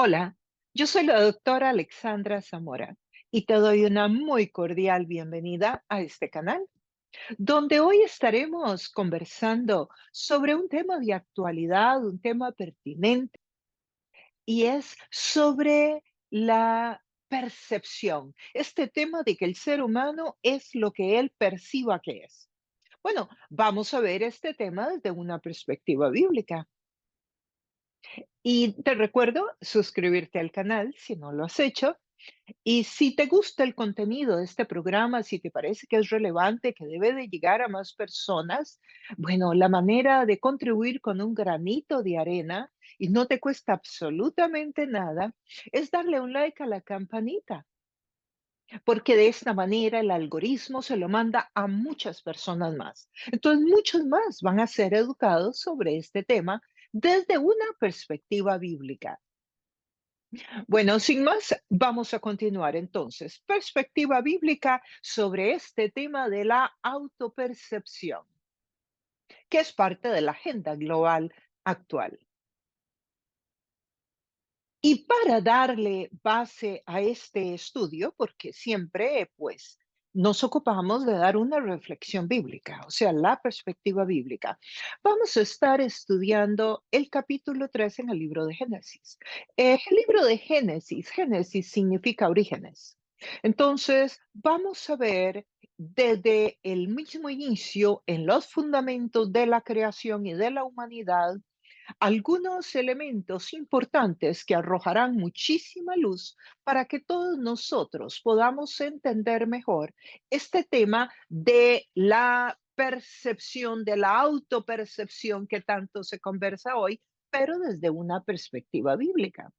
Hola, yo soy la doctora Alexandra Zamora y te doy una muy cordial bienvenida a este canal, donde hoy estaremos conversando sobre un tema de actualidad, un tema pertinente, y es sobre la percepción, este tema de que el ser humano es lo que él perciba que es. Bueno, vamos a ver este tema desde una perspectiva bíblica. Y te recuerdo suscribirte al canal si no lo has hecho. Y si te gusta el contenido de este programa, si te parece que es relevante, que debe de llegar a más personas, bueno, la manera de contribuir con un granito de arena y no te cuesta absolutamente nada, es darle un like a la campanita, porque de esta manera el algoritmo se lo manda a muchas personas más. Entonces, muchos más van a ser educados sobre este tema desde una perspectiva bíblica. Bueno, sin más, vamos a continuar entonces. Perspectiva bíblica sobre este tema de la autopercepción, que es parte de la agenda global actual. Y para darle base a este estudio, porque siempre, pues, nos ocupamos de dar una reflexión bíblica, o sea, la perspectiva bíblica. Vamos a estar estudiando el capítulo 3 en el libro de Génesis. El libro de Génesis, Génesis significa orígenes. Entonces, vamos a ver desde el mismo inicio en los fundamentos de la creación y de la humanidad algunos elementos importantes que arrojarán muchísima luz para que todos nosotros podamos entender mejor este tema de la percepción, de la autopercepción que tanto se conversa hoy, pero desde una perspectiva bíblica.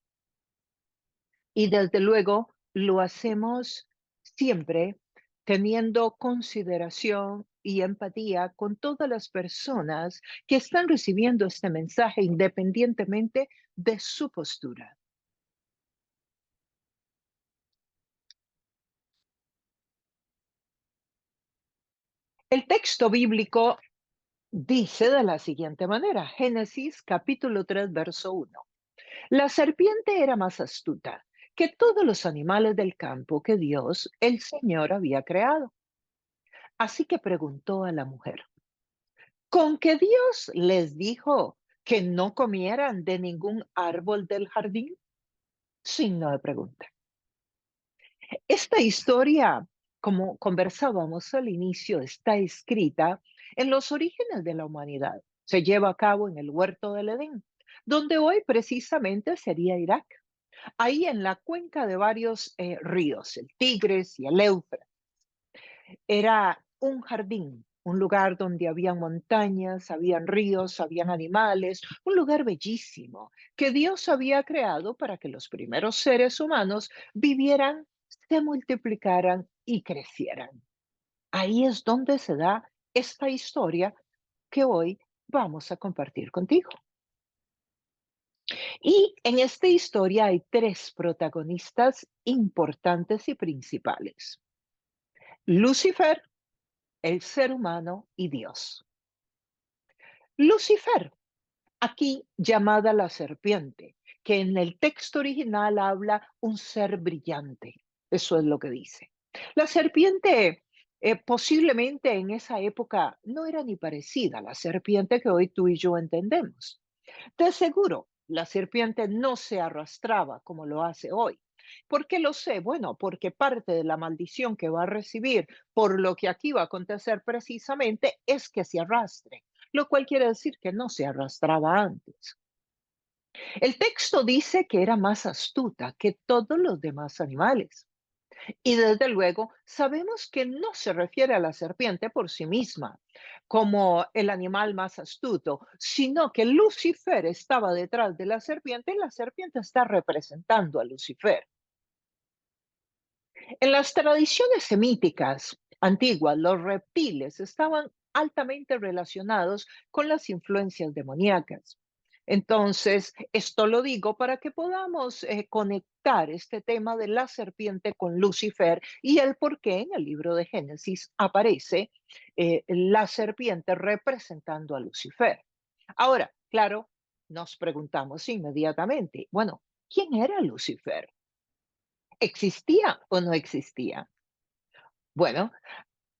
Y desde luego lo hacemos siempre teniendo consideración y empatía con todas las personas que están recibiendo este mensaje independientemente de su postura. El texto bíblico dice de la siguiente manera, Génesis capítulo 3 verso 1. La serpiente era más astuta que todos los animales del campo que Dios, el Señor, había creado. Así que preguntó a la mujer, ¿con qué Dios les dijo que no comieran de ningún árbol del jardín? Signo de pregunta. Esta historia, como conversábamos al inicio, está escrita en los orígenes de la humanidad. Se lleva a cabo en el huerto del Edén, donde hoy precisamente sería Irak. Ahí en la cuenca de varios ríos, el Tigres y el Éufrates. Era un jardín, un lugar donde habían montañas, habían ríos, habían animales, un lugar bellísimo que Dios había creado para que los primeros seres humanos vivieran, se multiplicaran y crecieran. Ahí es donde se da esta historia que hoy vamos a compartir contigo. Y en esta historia hay tres protagonistas importantes y principales. Lucifer, el ser humano y Dios. Lucifer, aquí llamada la serpiente, que en el texto original habla un ser brillante. Eso es lo que dice. La serpiente posiblemente en esa época no era ni parecida a la serpiente que hoy tú y yo entendemos. De seguro, la serpiente no se arrastraba como lo hace hoy. ¿Por qué lo sé? Bueno, porque parte de la maldición que va a recibir por lo que aquí va a acontecer precisamente es que se arrastre, lo cual quiere decir que no se arrastraba antes. El texto dice que era más astuta que todos los demás animales. Y desde luego, sabemos que no se refiere a la serpiente por sí misma como el animal más astuto, sino que Lucifer estaba detrás de la serpiente y la serpiente está representando a Lucifer. En las tradiciones semíticas antiguas, los reptiles estaban altamente relacionados con las influencias demoníacas. Entonces, esto lo digo para que podamos conectar este tema de la serpiente con Lucifer y el por qué en el libro de Génesis aparece la serpiente representando a Lucifer. Ahora, claro, nos preguntamos inmediatamente, bueno, ¿Quién era Lucifer? ¿Existía o no existía? Bueno,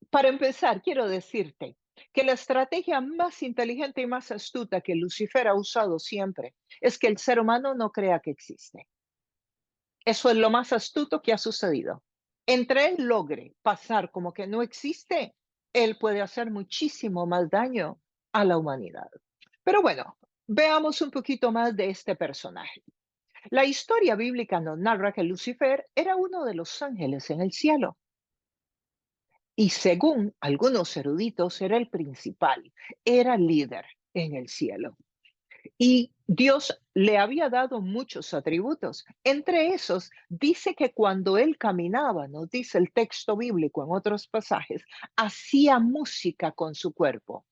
para empezar, quiero decirte que la estrategia más inteligente y más astuta que Lucifer ha usado siempre es que el ser humano no crea que existe. Eso es lo más astuto que ha sucedido. Entre él logre pasar como que no existe, él puede hacer muchísimo más daño a la humanidad. Pero bueno, veamos un poquito más de este personaje. La historia bíblica nos narra que Lucifer era uno de los ángeles en el cielo y según algunos eruditos era el principal, era líder en el cielo. Y Dios le había dado muchos atributos. Entre esos, dice que cuando él caminaba, nos dice el texto bíblico en otros pasajes, hacía música con su cuerpo.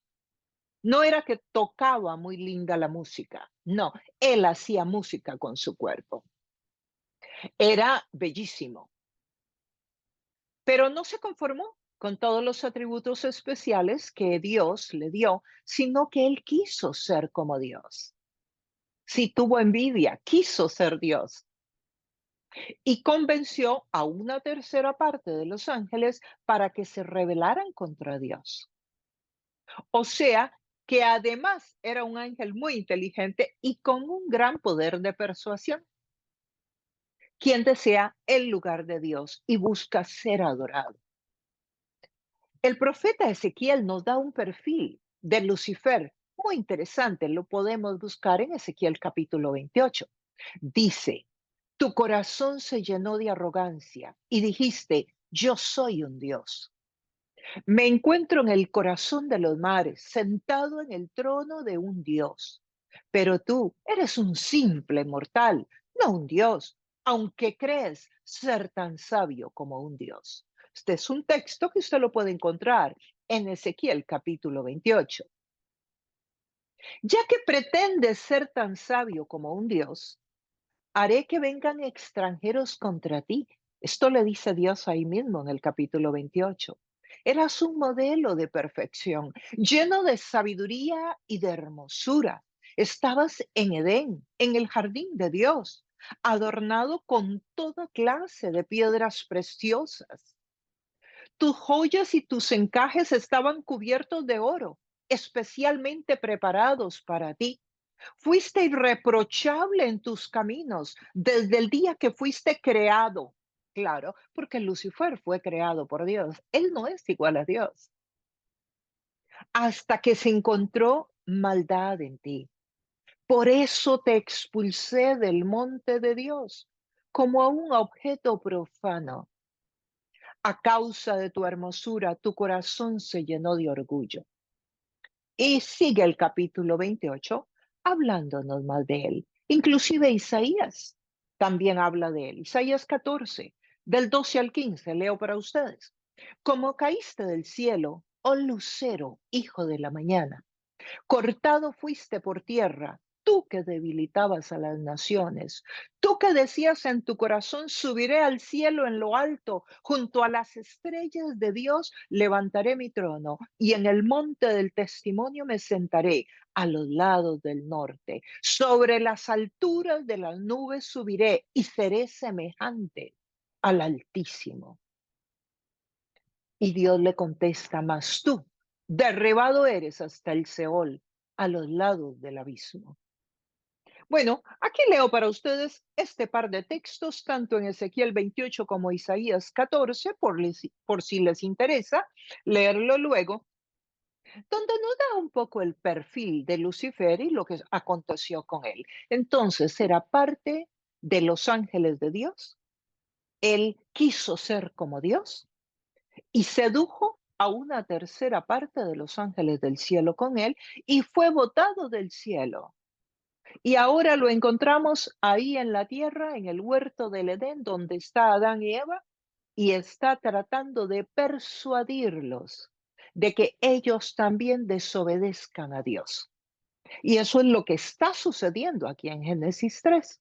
No era que tocaba muy linda la música, no, él hacía música con su cuerpo. Era bellísimo, pero no se conformó con todos los atributos especiales que Dios le dio, sino que él quiso ser como Dios. Si tuvo envidia, quiso ser Dios y convenció a una tercera parte de los ángeles para que se rebelaran contra Dios. O sea, que además era un ángel muy inteligente y con un gran poder de persuasión, quien desea el lugar de Dios y busca ser adorado. El profeta Ezequiel nos da un perfil de Lucifer muy interesante, lo podemos buscar en Ezequiel capítulo 28. Dice, tu corazón se llenó de arrogancia y dijiste, yo soy un Dios. Me encuentro en el corazón de los mares, sentado en el trono de un Dios. Pero tú eres un simple mortal, no un Dios, aunque crees ser tan sabio como un Dios. Este es un texto que usted lo puede encontrar en Ezequiel capítulo 28. Ya que pretendes ser tan sabio como un Dios, haré que vengan extranjeros contra ti. Esto le dice Dios ahí mismo en el capítulo 28. Eras un modelo de perfección, lleno de sabiduría y de hermosura. Estabas en Edén, en el jardín de Dios, adornado con toda clase de piedras preciosas. Tus joyas y tus encajes estaban cubiertos de oro, especialmente preparados para ti. Fuiste irreprochable en tus caminos desde el día que fuiste creado. Claro, porque Lucifer fue creado por Dios. Él no es igual a Dios. Hasta que se encontró maldad en ti. Por eso te expulsé del monte de Dios como a un objeto profano. A causa de tu hermosura, tu corazón se llenó de orgullo. Y sigue el capítulo 28 hablándonos más de él. Inclusive Isaías también habla de él. Isaías 14, del 12 al 15, leo para ustedes. Como caíste del cielo, oh lucero, hijo de la mañana, cortado fuiste por tierra, tú que debilitabas a las naciones, tú que decías en tu corazón, subiré al cielo en lo alto, junto a las estrellas de Dios levantaré mi trono, y en el monte del testimonio me sentaré a los lados del norte. Sobre las alturas de las nubes subiré y seré semejante al Altísimo. Y Dios le contesta, mas tú, derribado eres hasta el Seol, a los lados del abismo. Bueno, aquí leo para ustedes este par de textos, tanto en Ezequiel 28 como Isaías 14, por si les interesa leerlo luego, donde nos da un poco el perfil de Lucifer y lo que aconteció con él. Entonces, era parte de los ángeles de Dios. Él quiso ser como Dios y sedujo a una tercera parte de los ángeles del cielo con él y fue botado del cielo. Y ahora lo encontramos ahí en la tierra, en el huerto del Edén, donde está Adán y Eva, y está tratando de persuadirlos de que ellos también desobedezcan a Dios. Y eso es lo que está sucediendo aquí en Génesis 3.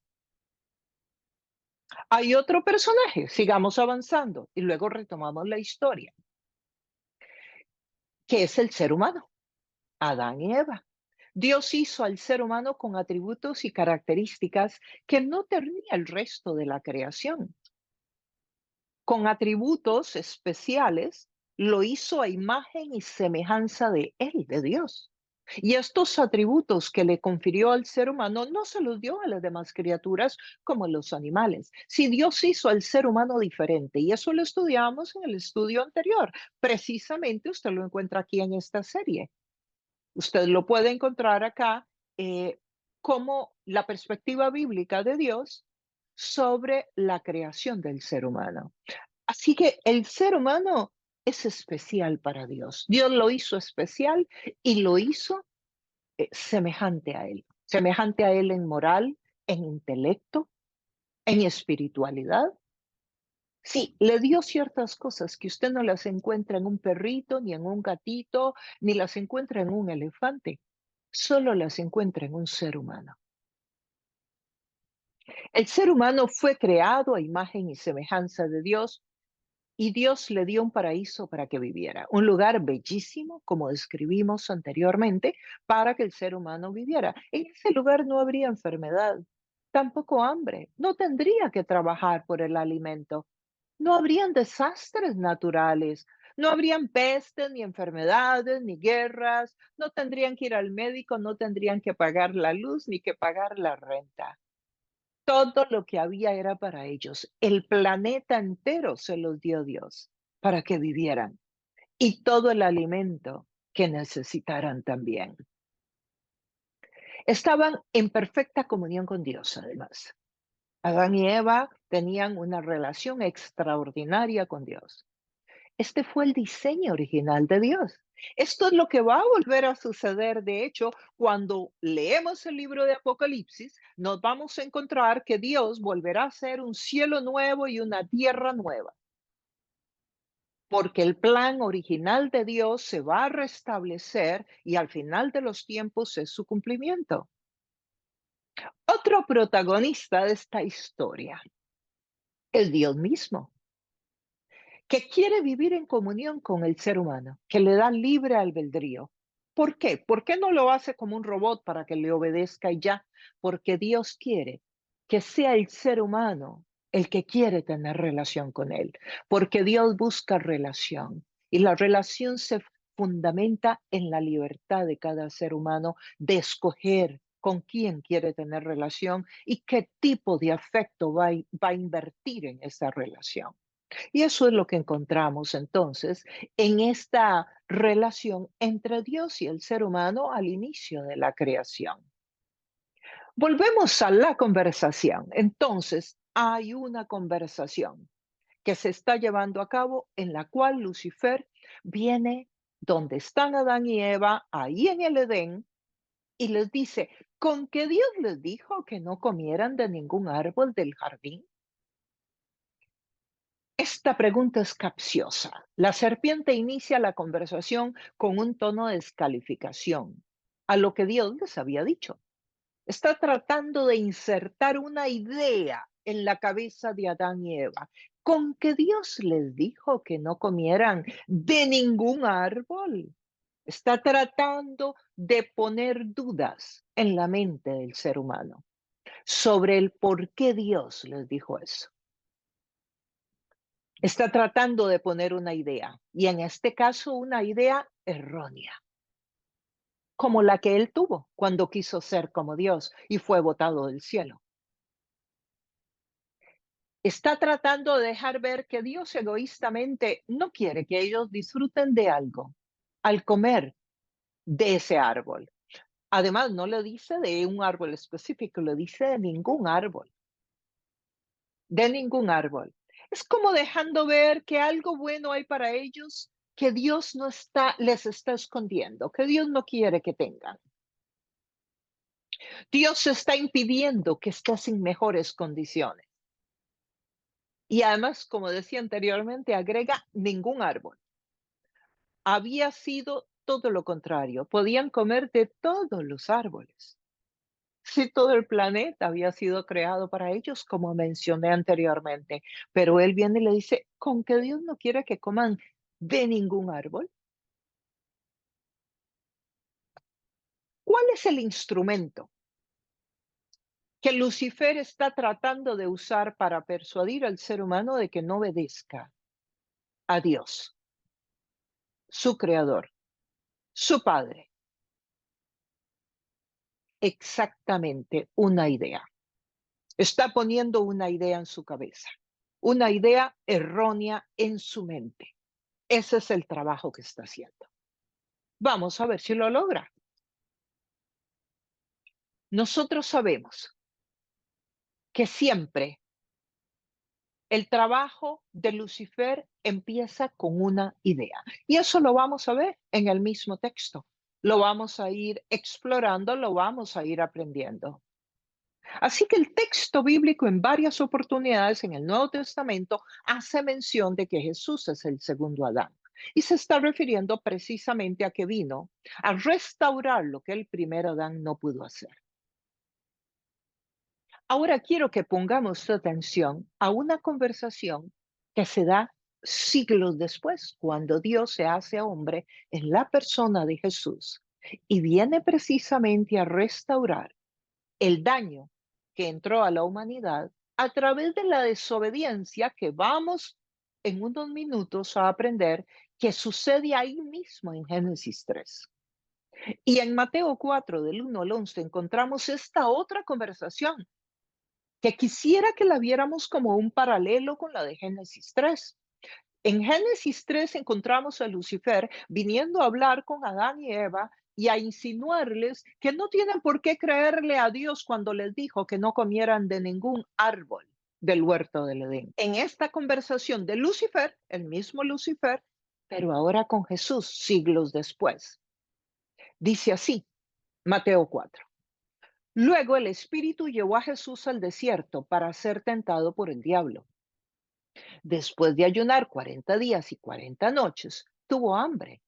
Hay otro personaje, sigamos avanzando y luego retomamos la historia, que es el ser humano, Adán y Eva. Dios hizo al ser humano con atributos y características que no tenía el resto de la creación. Con atributos especiales, lo hizo a imagen y semejanza de Él, de Dios. Y estos atributos que le confirió al ser humano no se los dio a las demás criaturas como los animales. Si Dios hizo al ser humano diferente, y eso lo estudiamos en el estudio anterior, precisamente usted lo encuentra aquí en esta serie. Usted lo puede encontrar acá como la perspectiva bíblica de Dios sobre la creación del ser humano. Así que el ser humano es especial para Dios. Dios lo hizo especial y lo hizo semejante a Él en moral, en intelecto, en espiritualidad. Sí, le dio ciertas cosas que usted no las encuentra en un perrito, ni en un gatito, ni las encuentra en un elefante. Solo las encuentra en un ser humano. El ser humano fue creado a imagen y semejanza de Dios y Dios le dio un paraíso para que viviera, un lugar bellísimo, como describimos anteriormente, para que el ser humano viviera. En ese lugar no habría enfermedad, tampoco hambre, no tendría que trabajar por el alimento, no habrían desastres naturales, no habrían pestes, ni enfermedades, ni guerras, no tendrían que ir al médico, no tendrían que pagar la luz, ni que pagar la renta. Todo lo que había era para ellos. El planeta entero se los dio Dios para que vivieran y todo el alimento que necesitaran también. Estaban en perfecta comunión con Dios, además. Adán y Eva tenían una relación extraordinaria con Dios. Este fue el diseño original de Dios. Esto es lo que va a volver a suceder. De hecho, cuando leemos el libro de Apocalipsis, nos vamos a encontrar que Dios volverá a hacer un cielo nuevo y una tierra nueva, porque el plan original de Dios se va a restablecer y al final de los tiempos es su cumplimiento. Otro protagonista de esta historia, el Dios mismo, que quiere vivir en comunión con el ser humano, que le da libre albedrío. ¿Por qué? ¿Por qué no lo hace como un robot para que le obedezca y ya? Porque Dios quiere que sea el ser humano el que quiere tener relación con Él, porque Dios busca relación y la relación se fundamenta en la libertad de cada ser humano de escoger con quién quiere tener relación y qué tipo de afecto va a invertir en esa relación. Y eso es lo que encontramos entonces en esta relación entre Dios y el ser humano al inicio de la creación. Volvemos a la conversación. Entonces, hay una conversación que se está llevando a cabo en la cual Lucifer viene donde están Adán y Eva, ahí en el Edén, y les dice, ¿con qué Dios les dijo que no comieran de ningún árbol del jardín? Esta pregunta es capciosa. La serpiente inicia la conversación con un tono de descalificación a lo que Dios les había dicho. Está tratando de insertar una idea en la cabeza de Adán y Eva. Con que Dios les dijo que no comieran de ningún árbol. Está tratando de poner dudas en la mente del ser humano sobre el por qué Dios les dijo eso. Está tratando de poner una idea, y en este caso una idea errónea, como la que él tuvo cuando quiso ser como Dios y fue botado del cielo. Está tratando de dejar ver que Dios egoístamente no quiere que ellos disfruten de algo al comer de ese árbol. Además, no le dice de un árbol específico, le dice de ningún árbol, de ningún árbol. Es como dejando ver que algo bueno hay para ellos que Dios no está, les está escondiendo, que Dios no quiere que tengan. Dios está impidiendo que estés en mejores condiciones. Y además, como decía anteriormente, agrega ningún árbol. Había sido todo lo contrario. Podían comer de todos los árboles. Si todo el planeta había sido creado para ellos, como mencioné anteriormente. Pero él viene y le dice, ¿con que Dios no quiere que coman de ningún árbol? ¿Cuál es el instrumento que Lucifer está tratando de usar para persuadir al ser humano de que no obedezca a Dios, su creador, su padre? Exactamente una idea. Está poniendo una idea en su cabeza, una idea errónea en su mente. Ese es el trabajo que está haciendo. Vamos a ver si lo logra. Nosotros sabemos que siempre el trabajo de Lucifer empieza con una idea. Y eso lo vamos a ver en el mismo texto. Lo vamos a ir explorando, lo vamos a ir aprendiendo. Así que el texto bíblico en varias oportunidades en el Nuevo Testamento hace mención de que Jesús es el segundo Adán. Y se está refiriendo precisamente a que vino a restaurar lo que el primer Adán no pudo hacer. Ahora quiero que pongamos atención a una conversación que se da siglos después, cuando Dios se hace hombre en la persona de Jesús y viene precisamente a restaurar el daño que entró a la humanidad a través de la desobediencia que vamos en unos minutos a aprender que sucede ahí mismo en Génesis 3. Y en Mateo 4, del 1 al 11, encontramos esta otra conversación que quisiera que la viéramos como un paralelo con la de Génesis 3. En Génesis 3 encontramos a Lucifer viniendo a hablar con Adán y Eva y a insinuarles que no tienen por qué creerle a Dios cuando les dijo que no comieran de ningún árbol del huerto del Edén. En esta conversación de Lucifer, el mismo Lucifer, pero ahora con Jesús siglos después, dice así, Mateo 4. Luego el Espíritu llevó a Jesús al desierto para ser tentado por el diablo. Después de ayunar 40 días y 40 noches, tuvo hambre.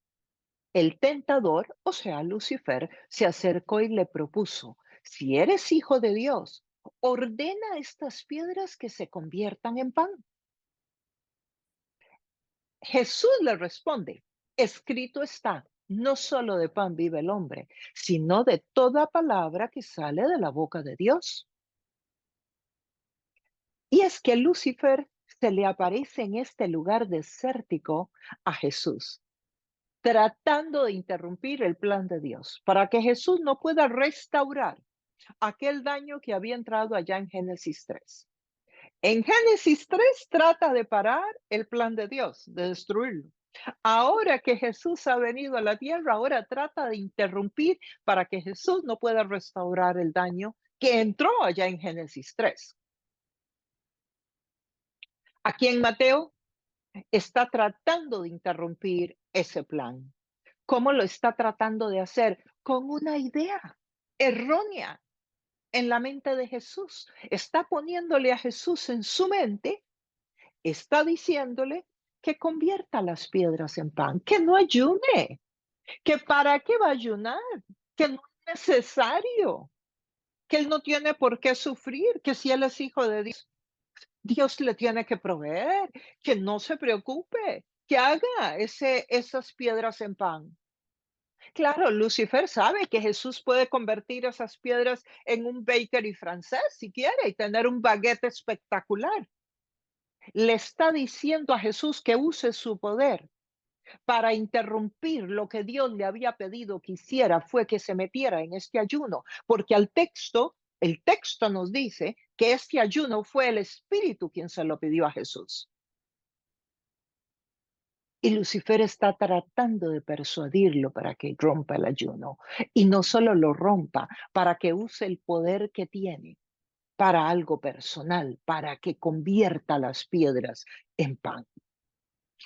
El tentador, o sea, Lucifer, se acercó y le propuso, si eres hijo de Dios, ordena a estas piedras que se conviertan en pan. Jesús le responde, escrito está, no solo de pan vive el hombre, sino de toda palabra que sale de la boca de Dios. Y es que Lucifer se le aparece en este lugar desértico a Jesús, tratando de interrumpir el plan de Dios, para que Jesús no pueda restaurar aquel daño que había entrado allá en Génesis 3. En Génesis 3 trata de parar el plan de Dios, de destruirlo. Ahora que Jesús ha venido a la tierra, ahora trata de interrumpir para que Jesús no pueda restaurar el daño que entró allá en Génesis 3. Aquí en Mateo está tratando de interrumpir ese plan. ¿Cómo lo está tratando de hacer? Con una idea errónea en la mente de Jesús. Está poniéndole a Jesús en su mente, está diciéndole que convierta las piedras en pan, que no ayune, que para qué va a ayunar, que no es necesario, que él no tiene por qué sufrir, que si él es hijo de Dios, Dios le tiene que proveer, que no se preocupe, que haga esas piedras en pan. Claro, Lucifer sabe que Jesús puede convertir esas piedras en un bakery francés si quiere y tener un baguette espectacular. Le está diciendo a Jesús que use su poder para interrumpir lo que Dios le había pedido que hiciera, fue que se metiera en este ayuno, porque el texto nos dice que este ayuno fue el Espíritu quien se lo pidió a Jesús. Y Lucifer está tratando de persuadirlo para que rompa el ayuno. Y no solo lo rompa, para que use el poder que tiene para algo personal, para que convierta las piedras en pan.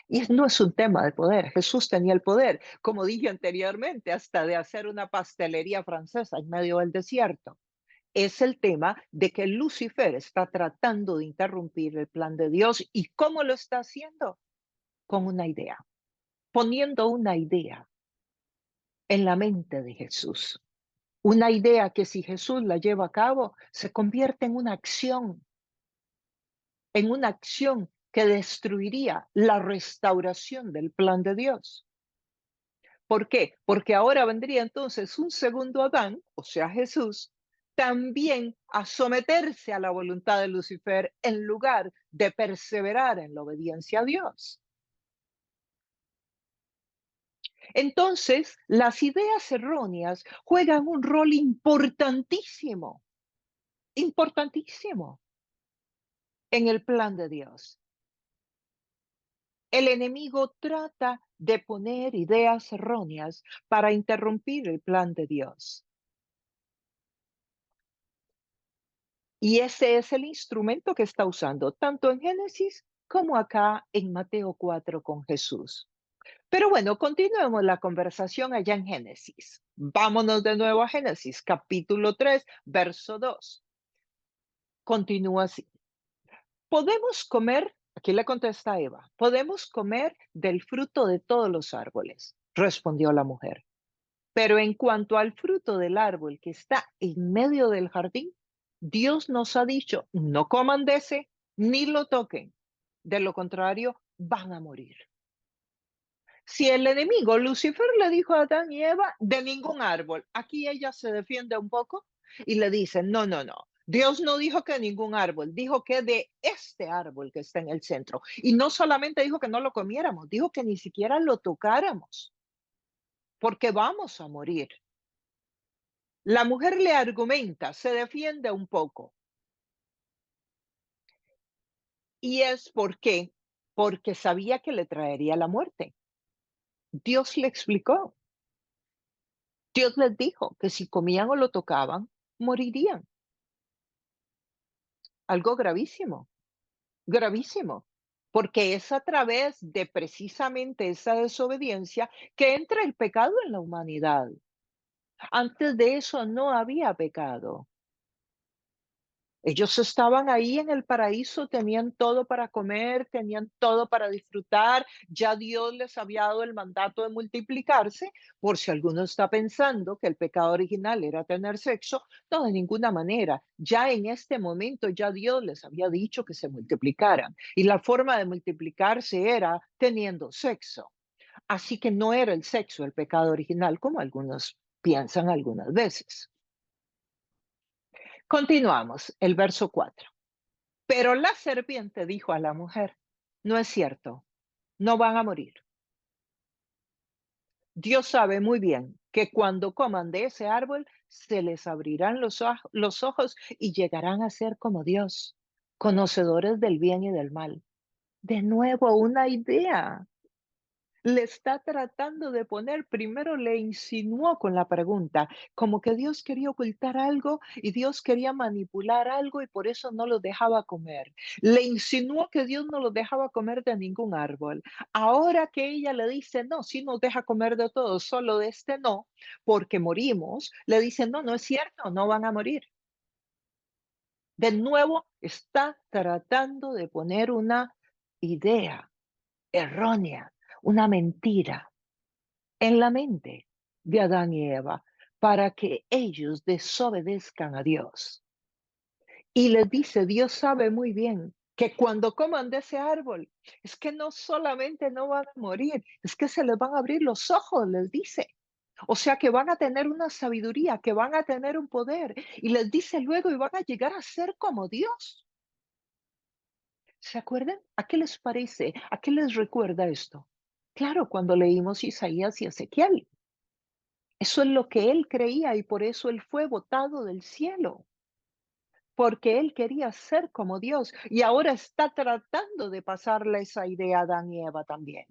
Y no es un tema de poder. Jesús tenía el poder, como dije anteriormente, hasta de hacer una pastelería francesa en medio del desierto. Es el tema de que Lucifer está tratando de interrumpir el plan de Dios. ¿Y cómo lo está haciendo? Con una idea, poniendo una idea en la mente de Jesús. Una idea que si Jesús la lleva a cabo, se convierte en una acción que destruiría la restauración del plan de Dios. ¿Por qué? Porque ahora vendría entonces un segundo Adán, o sea, Jesús, también a someterse a la voluntad de Lucifer en lugar de perseverar en la obediencia a Dios. Entonces, las ideas erróneas juegan un rol importantísimo, importantísimo en el plan de Dios. El enemigo trata de poner ideas erróneas para interrumpir el plan de Dios. Y ese es el instrumento que está usando tanto en Génesis como acá en Mateo 4 con Jesús. Pero bueno, continuemos la conversación allá en Génesis. Vámonos de nuevo a Génesis, capítulo 3, verso 2. Continúa así. Podemos comer, aquí le contesta Eva, podemos comer del fruto de todos los árboles, respondió la mujer. Pero en cuanto al fruto del árbol que está en medio del jardín, Dios nos ha dicho, no coman de ese, ni lo toquen. De lo contrario, van a morir. Si el enemigo, Lucifer, le dijo a Adán y Eva, de ningún árbol, aquí ella se defiende un poco y le dice, no, no, no. Dios no dijo que ningún árbol, dijo que de este árbol que está en el centro. Y no solamente dijo que no lo comiéramos, dijo que ni siquiera lo tocáramos, porque vamos a morir. La mujer le argumenta, se defiende un poco. ¿Y es por qué? Porque sabía que le traería la muerte. Dios le explicó. Dios les dijo que si comían o lo tocaban, morirían. Algo gravísimo, gravísimo. Porque es a través de precisamente esa desobediencia que entra el pecado en la humanidad. Antes de eso no había pecado. Ellos estaban ahí en el paraíso, tenían todo para comer, tenían todo para disfrutar. Ya Dios les había dado el mandato de multiplicarse, por si alguno está pensando que el pecado original era tener sexo, no, de ninguna manera. Ya en este momento ya Dios les había dicho que se multiplicaran y la forma de multiplicarse era teniendo sexo. Así que no era el sexo el pecado original, como algunos piensan algunas veces. Continuamos, el verso 4. Pero la serpiente dijo a la mujer, no es cierto, no van a morir. Dios sabe muy bien que cuando coman de ese árbol, se les abrirán los ojos y llegarán a ser como Dios, conocedores del bien y del mal. De nuevo, una idea. Le está tratando de poner, primero le insinuó con la pregunta, como que Dios quería ocultar algo y Dios quería manipular algo y por eso no lo dejaba comer. Le insinuó que Dios no lo dejaba comer de ningún árbol. Ahora que ella le dice, no, sí nos deja comer de todo, solo de este no, porque morimos, le dice, no, no es cierto, no van a morir. De nuevo, está tratando de poner una idea errónea, una mentira en la mente de Adán y Eva para que ellos desobedezcan a Dios. Y les dice, Dios sabe muy bien que cuando coman de ese árbol, es que no solamente no van a morir, es que se les van a abrir los ojos, les dice. O sea que van a tener una sabiduría, que van a tener un poder. Y les dice luego, y van a llegar a ser como Dios. ¿Se acuerdan? ¿A qué les parece? ¿A qué les recuerda esto? Claro, cuando leímos Isaías y Ezequiel. Eso es lo que él creía y por eso él fue botado del cielo, porque él quería ser como Dios y ahora está tratando de pasarle esa idea a Adán y Eva también.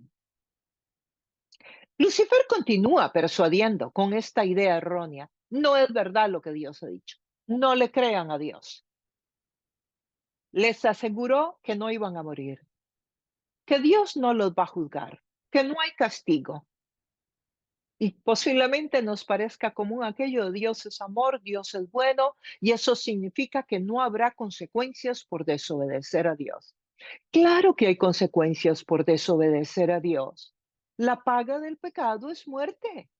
Lucifer continúa persuadiendo con esta idea errónea. No es verdad lo que Dios ha dicho. No le crean a Dios. Les aseguró que no iban a morir, que Dios no los va a juzgar, que no hay castigo. Y posiblemente nos parezca común aquello de Dios es amor, Dios es bueno, y eso significa que no habrá consecuencias por desobedecer a Dios. Claro que hay consecuencias por desobedecer a Dios. La paga del pecado es muerte.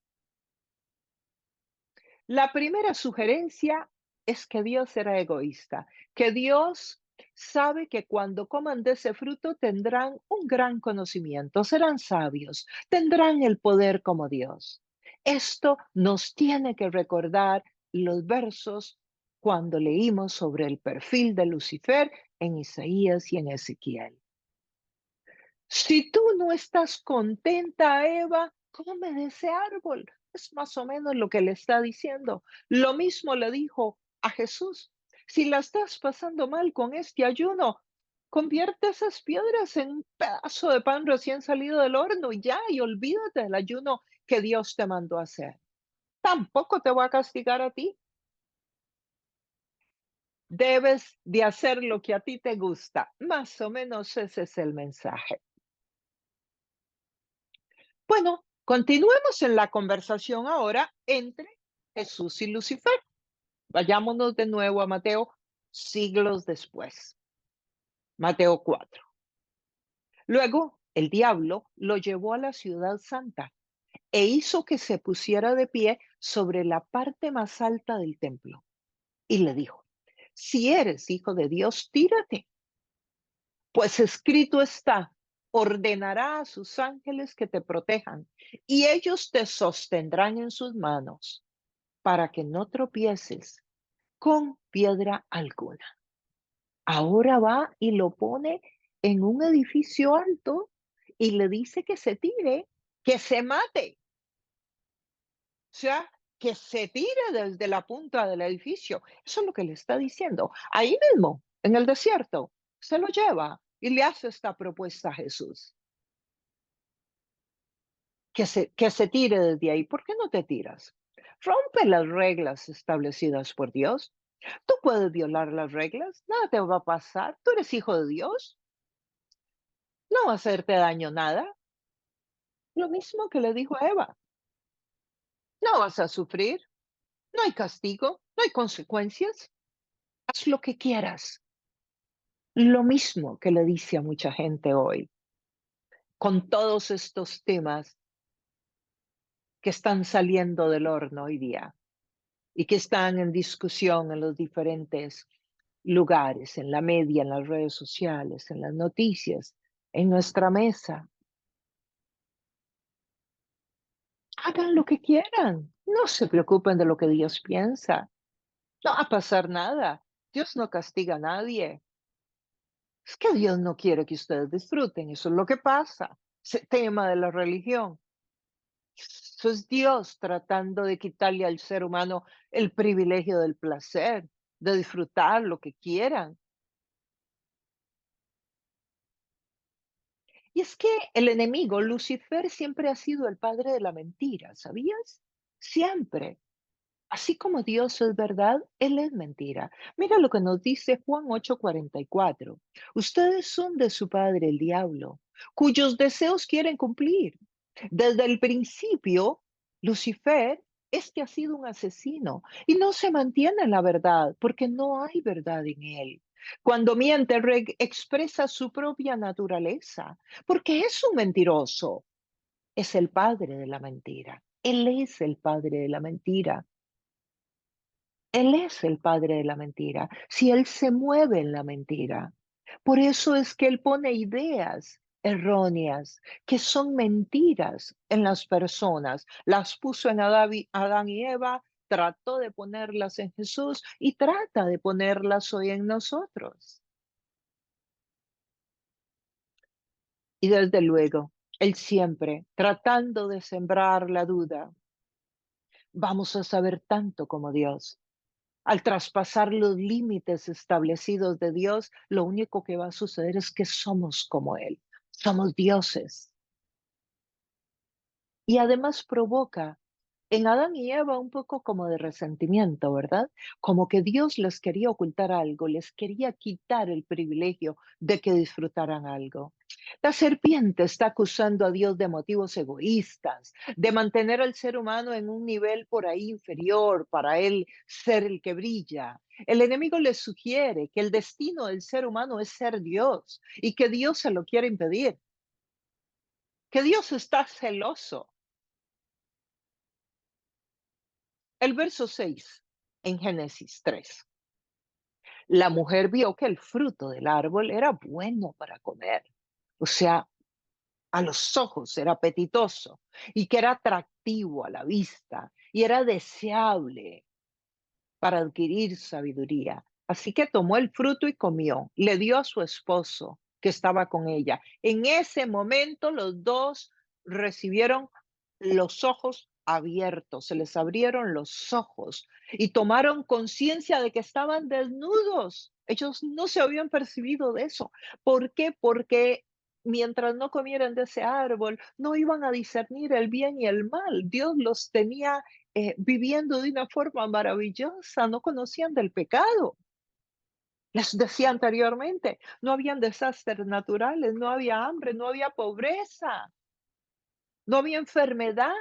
La primera sugerencia es que Dios era egoísta, que Dios Sabe que cuando coman de ese fruto tendrán un gran conocimiento, serán sabios, tendrán el poder como Dios. Esto nos tiene que recordar los versos cuando leímos sobre el perfil de Lucifer en Isaías y en Ezequiel. Si tú no estás contenta, Eva, come de ese árbol. Es más o menos lo que le está diciendo. Lo mismo le dijo a Jesús. Si la estás pasando mal con este ayuno, convierte esas piedras en un pedazo de pan recién salido del horno y ya, y olvídate del ayuno que Dios te mandó a hacer. Tampoco te voy a castigar a ti. Debes de hacer lo que a ti te gusta. Más o menos ese es el mensaje. Bueno, continuemos en la conversación ahora entre Jesús y Lucifer. Vayámonos de nuevo a Mateo siglos después. Mateo 4. Luego el diablo lo llevó a la ciudad santa e hizo que se pusiera de pie sobre la parte más alta del templo y le dijo, si eres hijo de Dios, tírate, pues escrito está, ordenará a sus ángeles que te protejan y ellos te sostendrán en sus manos para que no tropieces con piedra alguna. Ahora va y lo pone en un edificio alto y le dice que se tire, que se mate, o sea, que se tire desde la punta del edificio. Eso es lo que le está diciendo. Ahí mismo, en el desierto, se lo lleva y le hace esta propuesta a Jesús, que se tire desde ahí. ¿Por qué no te tiras? Rompe las reglas establecidas por Dios. Tú puedes violar las reglas, nada te va a pasar. Tú eres hijo de Dios, no va a hacerte daño nada. Lo mismo que le dijo a Eva, no vas a sufrir, no hay castigo, no hay consecuencias, haz lo que quieras. Lo mismo que le dice a mucha gente hoy, con todos estos temas que están saliendo del horno hoy día y que están en discusión en los diferentes lugares, en la media, en las redes sociales, en las noticias, en nuestra mesa. Hagan lo que quieran, no se preocupen de lo que Dios piensa, no va a pasar nada. Dios no castiga a nadie. Es que Dios no quiere que ustedes disfruten, eso es lo que pasa. Ese tema de la religión. Eso es Dios tratando de quitarle al ser humano el privilegio del placer, de disfrutar lo que quieran. Y es que el enemigo, Lucifer, siempre ha sido el padre de la mentira, ¿sabías? Siempre. Así como Dios es verdad, Él es mentira. Mira lo que nos dice Juan 8:44. Ustedes son de su padre el diablo, cuyos deseos quieren cumplir. Desde el principio, Lucifer, este ha sido un asesino y no se mantiene en la verdad porque no hay verdad en él. Cuando miente, expresa su propia naturaleza porque es un mentiroso. Es el padre de la mentira. Él es el padre de la mentira. Él es el padre de la mentira, si él se mueve en la mentira. Por eso es que él pone ideas erróneas, que son mentiras en las personas. Las puso en Adán y Eva, trató de ponerlas en Jesús y trata de ponerlas hoy en nosotros. Y desde luego, él siempre tratando de sembrar la duda. Vamos a saber tanto como Dios. Al traspasar los límites establecidos de Dios, lo único que va a suceder es que somos como Él, somos dioses. Y además provoca en Adán y Eva un poco como de resentimiento, ¿verdad? Como que Dios les quería ocultar algo, les quería quitar el privilegio de que disfrutaran algo. La serpiente está acusando a Dios de motivos egoístas, de mantener al ser humano en un nivel por ahí inferior para él ser el que brilla. El enemigo le sugiere que el destino del ser humano es ser Dios y que Dios se lo quiere impedir, que Dios está celoso. El verso 6 en Génesis 3. La mujer vio que el fruto del árbol era bueno para comer, o sea, a los ojos era apetitoso y que era atractivo a la vista y era deseable para adquirir sabiduría. Así que tomó el fruto y comió. Le dio a su esposo que estaba con ella. En ese momento los dos recibieron los ojos abiertos, se les abrieron los ojos y tomaron conciencia de que estaban desnudos. Ellos no se habían percibido de eso. ¿Por qué? Porque mientras no comieran de ese árbol, no iban a discernir el bien y el mal. Dios los tenía viviendo de una forma maravillosa, no conocían del pecado. Les decía anteriormente, no habían desastres naturales, no había hambre, no había pobreza, no había enfermedad.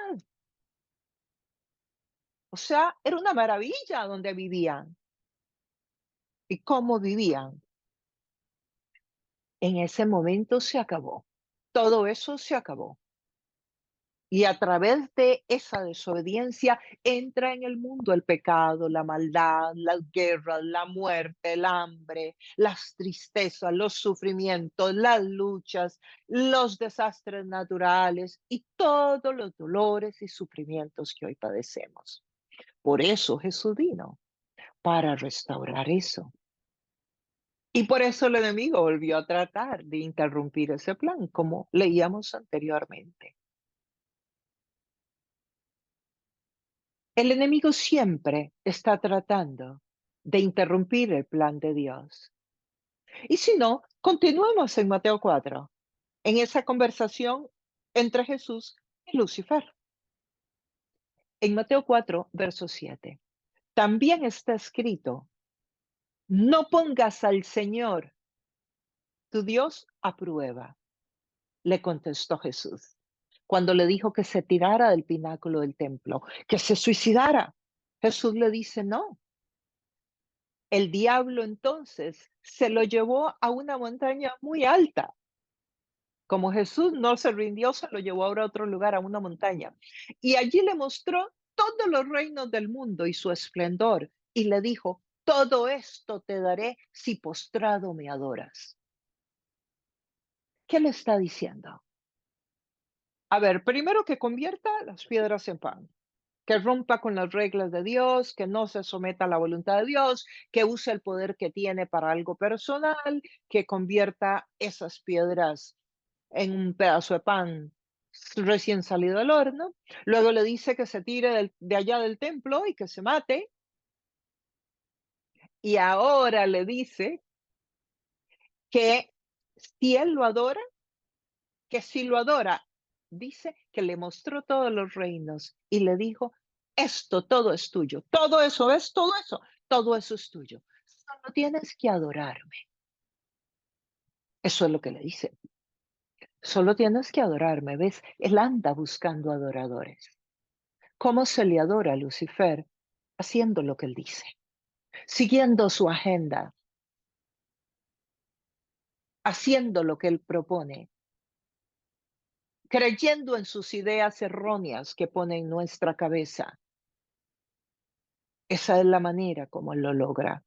O sea, era una maravilla donde vivían y cómo vivían. En ese momento se acabó. Todo eso se acabó. Y a través de esa desobediencia entra en el mundo el pecado, la maldad, las guerras, la muerte, el hambre, las tristezas, los sufrimientos, las luchas, los desastres naturales y todos los dolores y sufrimientos que hoy padecemos. Por eso Jesús vino, para restaurar eso. Y por eso el enemigo volvió a tratar de interrumpir ese plan, como leíamos anteriormente. El enemigo siempre está tratando de interrumpir el plan de Dios. Y si no, continuemos en Mateo 4, en esa conversación entre Jesús y Lucifer. En Mateo 4, verso 7. También está escrito, no pongas al Señor, tu Dios, a prueba, le contestó Jesús, cuando le dijo que se tirara del pináculo del templo, que se suicidara. Jesús le dice, no. El diablo entonces se lo llevó a una montaña muy alta. Como Jesús no se rindió, se lo llevó ahora a otro lugar, a una montaña. Y allí le mostró todos los reinos del mundo y su esplendor. Y le dijo, todo esto te daré si postrado me adoras. ¿Qué le está diciendo? A ver, primero que convierta las piedras en pan, que rompa con las reglas de Dios, que no se someta a la voluntad de Dios, que use el poder que tiene para algo personal, que convierta esas piedras en un pedazo de pan recién salido del horno. Luego le dice que se tire de allá del templo y que se mate. Y ahora le dice que si él lo adora, que si lo adora, dice que le mostró todos los reinos y le dijo, esto todo es tuyo, todo eso, ¿ves? Todo eso es tuyo. Solo tienes que adorarme. Eso es lo que le dice. Solo tienes que adorarme, ¿ves? Él anda buscando adoradores. ¿Cómo se le adora a Lucifer? Haciendo lo que él dice, siguiendo su agenda, haciendo lo que él propone, creyendo en sus ideas erróneas que pone en nuestra cabeza. Esa es la manera como él lo logra.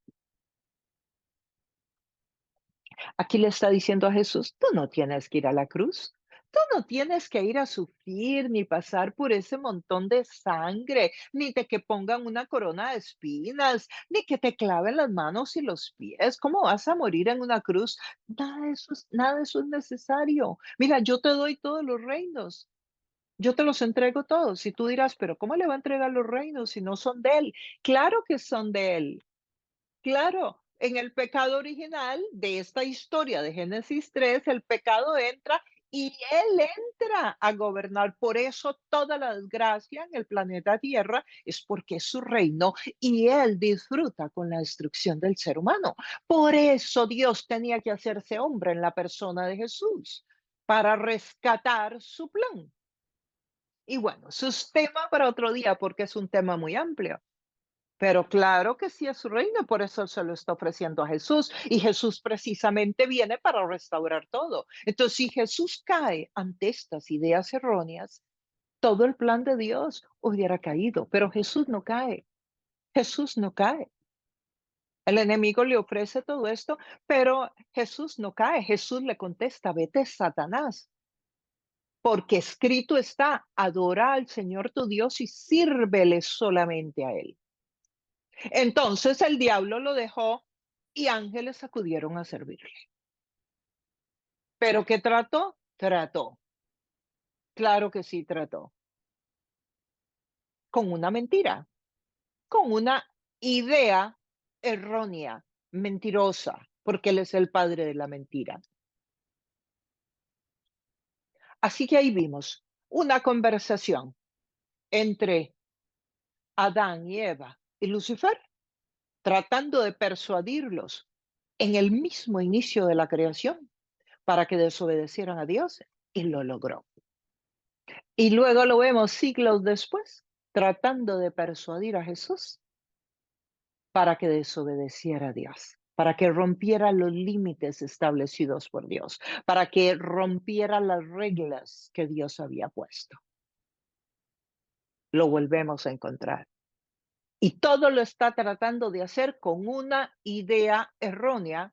Aquí le está diciendo a Jesús, tú no tienes que ir a la cruz, tú no tienes que ir a sufrir ni pasar por ese montón de sangre, ni de que pongan una corona de espinas, ni que te claven las manos y los pies. ¿Cómo vas a morir en una cruz? Nada de eso es necesario. Mira, yo te doy todos los reinos. Yo te los entrego todos. Y tú dirás, pero ¿cómo le va a entregar los reinos si no son de él? Claro que son de él. Claro, en el pecado original de esta historia de Génesis 3, el pecado entra y él entra a gobernar. Por eso toda la desgracia en el planeta Tierra es porque es su reino y él disfruta con la destrucción del ser humano. Por eso Dios tenía que hacerse hombre en la persona de Jesús para rescatar su plan. Y bueno, eso es tema para otro día porque es un tema muy amplio. Pero claro que sí es su reino, por eso se lo está ofreciendo a Jesús. Y Jesús precisamente viene para restaurar todo. Entonces, si Jesús cae ante estas ideas erróneas, todo el plan de Dios hubiera caído, pero Jesús no cae. Jesús no cae. El enemigo le ofrece todo esto, pero Jesús no cae. Jesús le contesta, vete, Satanás, porque escrito está, adora al Señor tu Dios y sírvele solamente a Él. Entonces el diablo lo dejó y ángeles acudieron a servirle. ¿Pero qué trató? Trató. Claro que sí trató. Con una mentira, con una idea errónea, mentirosa, porque Él es el padre de la mentira. Así que ahí vimos una conversación entre Adán y Eva y Lucifer, tratando de persuadirlos en el mismo inicio de la creación para que desobedecieran a Dios, y lo logró. Y luego lo vemos siglos después, tratando de persuadir a Jesús para que desobedeciera a Dios, para que rompiera los límites establecidos por Dios, para que rompiera las reglas que Dios había puesto. Lo volvemos a encontrar. Y todo lo está tratando de hacer con una idea errónea.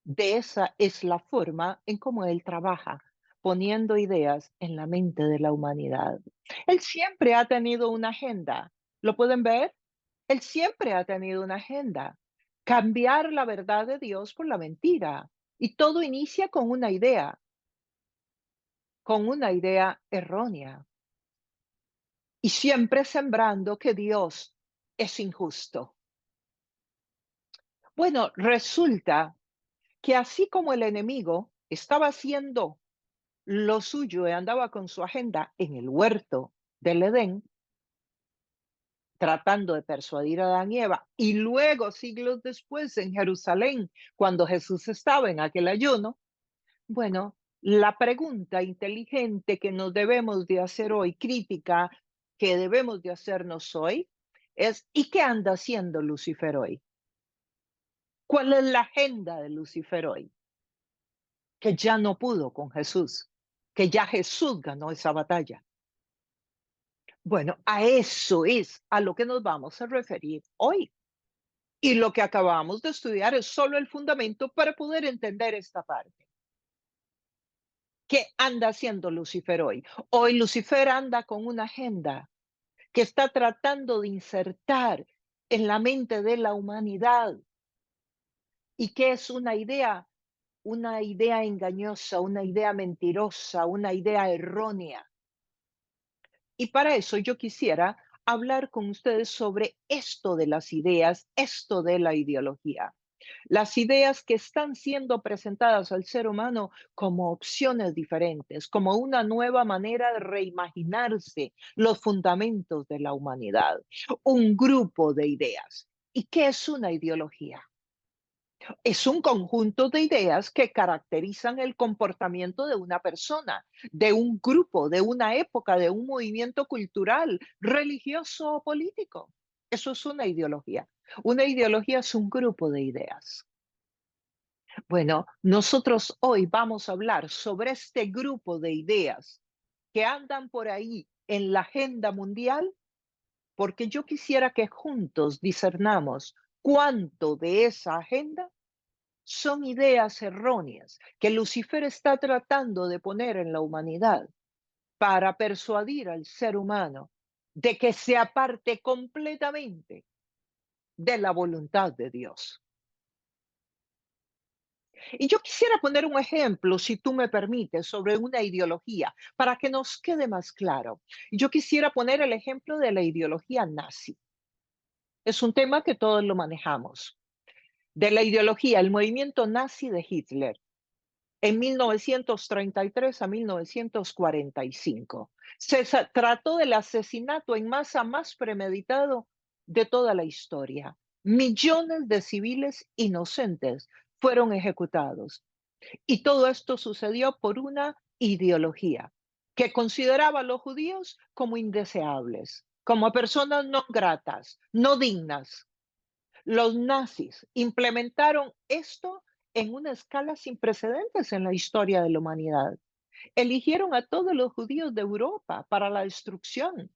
De esa es la forma en cómo él trabaja, poniendo ideas en la mente de la humanidad. Él siempre ha tenido una agenda. ¿Lo pueden ver? Él siempre ha tenido una agenda. Cambiar la verdad de Dios por la mentira. Y todo inicia con una idea errónea. Y siempre sembrando que Dios es injusto. Bueno, resulta que así como el enemigo estaba haciendo lo suyo y andaba con su agenda en el huerto del Edén, tratando de persuadir a Adán y Eva, y luego siglos después en Jerusalén, cuando Jesús estaba en aquel ayuno, bueno, la pregunta inteligente que nos debemos de hacer hoy, crítica que debemos de hacernos hoy, es, ¿y qué anda haciendo Lucifer hoy? ¿Cuál es la agenda de Lucifer hoy? Que ya no pudo con Jesús, que ya Jesús ganó esa batalla. Bueno, a eso es a lo que nos vamos a referir hoy. Y lo que acabamos de estudiar es solo el fundamento para poder entender esta parte. ¿Qué anda haciendo Lucifer hoy? Hoy Lucifer anda con una agenda que está tratando de insertar en la mente de la humanidad y que es una idea engañosa, una idea mentirosa, una idea errónea. Y para eso yo quisiera hablar con ustedes sobre esto de las ideas, esto de la ideología. Las ideas que están siendo presentadas al ser humano como opciones diferentes, como una nueva manera de reimaginarse los fundamentos de la humanidad, un grupo de ideas. ¿Y qué es una ideología? Es un conjunto de ideas que caracterizan el comportamiento de una persona, de un grupo, de una época, de un movimiento cultural, religioso o político. Eso es una ideología. Una ideología es un grupo de ideas. Bueno, nosotros hoy vamos a hablar sobre este grupo de ideas que andan por ahí en la agenda mundial, porque yo quisiera que juntos discernamos cuánto de esa agenda son ideas erróneas que Lucifer está tratando de poner en la humanidad para persuadir al ser humano de que se aparte completamente de la voluntad de Dios. Y yo quisiera poner un ejemplo, si tú me permites, sobre una ideología, para que nos quede más claro. Yo quisiera poner el ejemplo de la ideología nazi. Es un tema que todos lo manejamos. De la ideología, el movimiento nazi de Hitler en 1933 a 1945. Trató del asesinato en masa más premeditado de toda la historia. Millones de civiles inocentes fueron ejecutados. Y todo esto sucedió por una ideología que consideraba a los judíos como indeseables, como personas no gratas, no dignas. Los nazis implementaron esto en una escala sin precedentes en la historia de la humanidad. Eligieron a todos los judíos de Europa para la destrucción.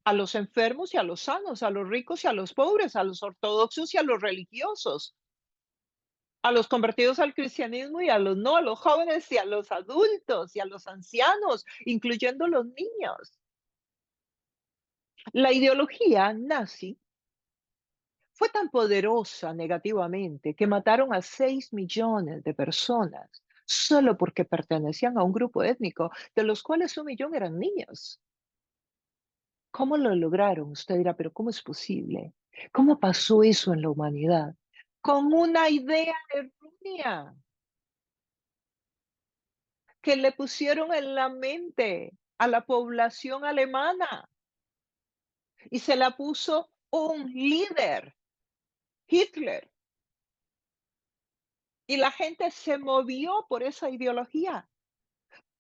a los enfermos y a los sanos, a los ricos y a los pobres, a los ortodoxos y a los religiosos, a los convertidos al cristianismo y a los no, a los jóvenes y a los adultos y a los ancianos, incluyendo los niños. La ideología nazi fue tan poderosa negativamente que mataron a 6 millones de personas solo porque pertenecían a un grupo étnico, de los cuales 1 millón eran niños. ¿Cómo lo lograron? Usted dirá, pero ¿cómo es posible? ¿Cómo pasó eso en la humanidad? Con una idea errónea que le pusieron en la mente a la población alemana y se la puso un líder, Hitler, y la gente se movió por esa ideología.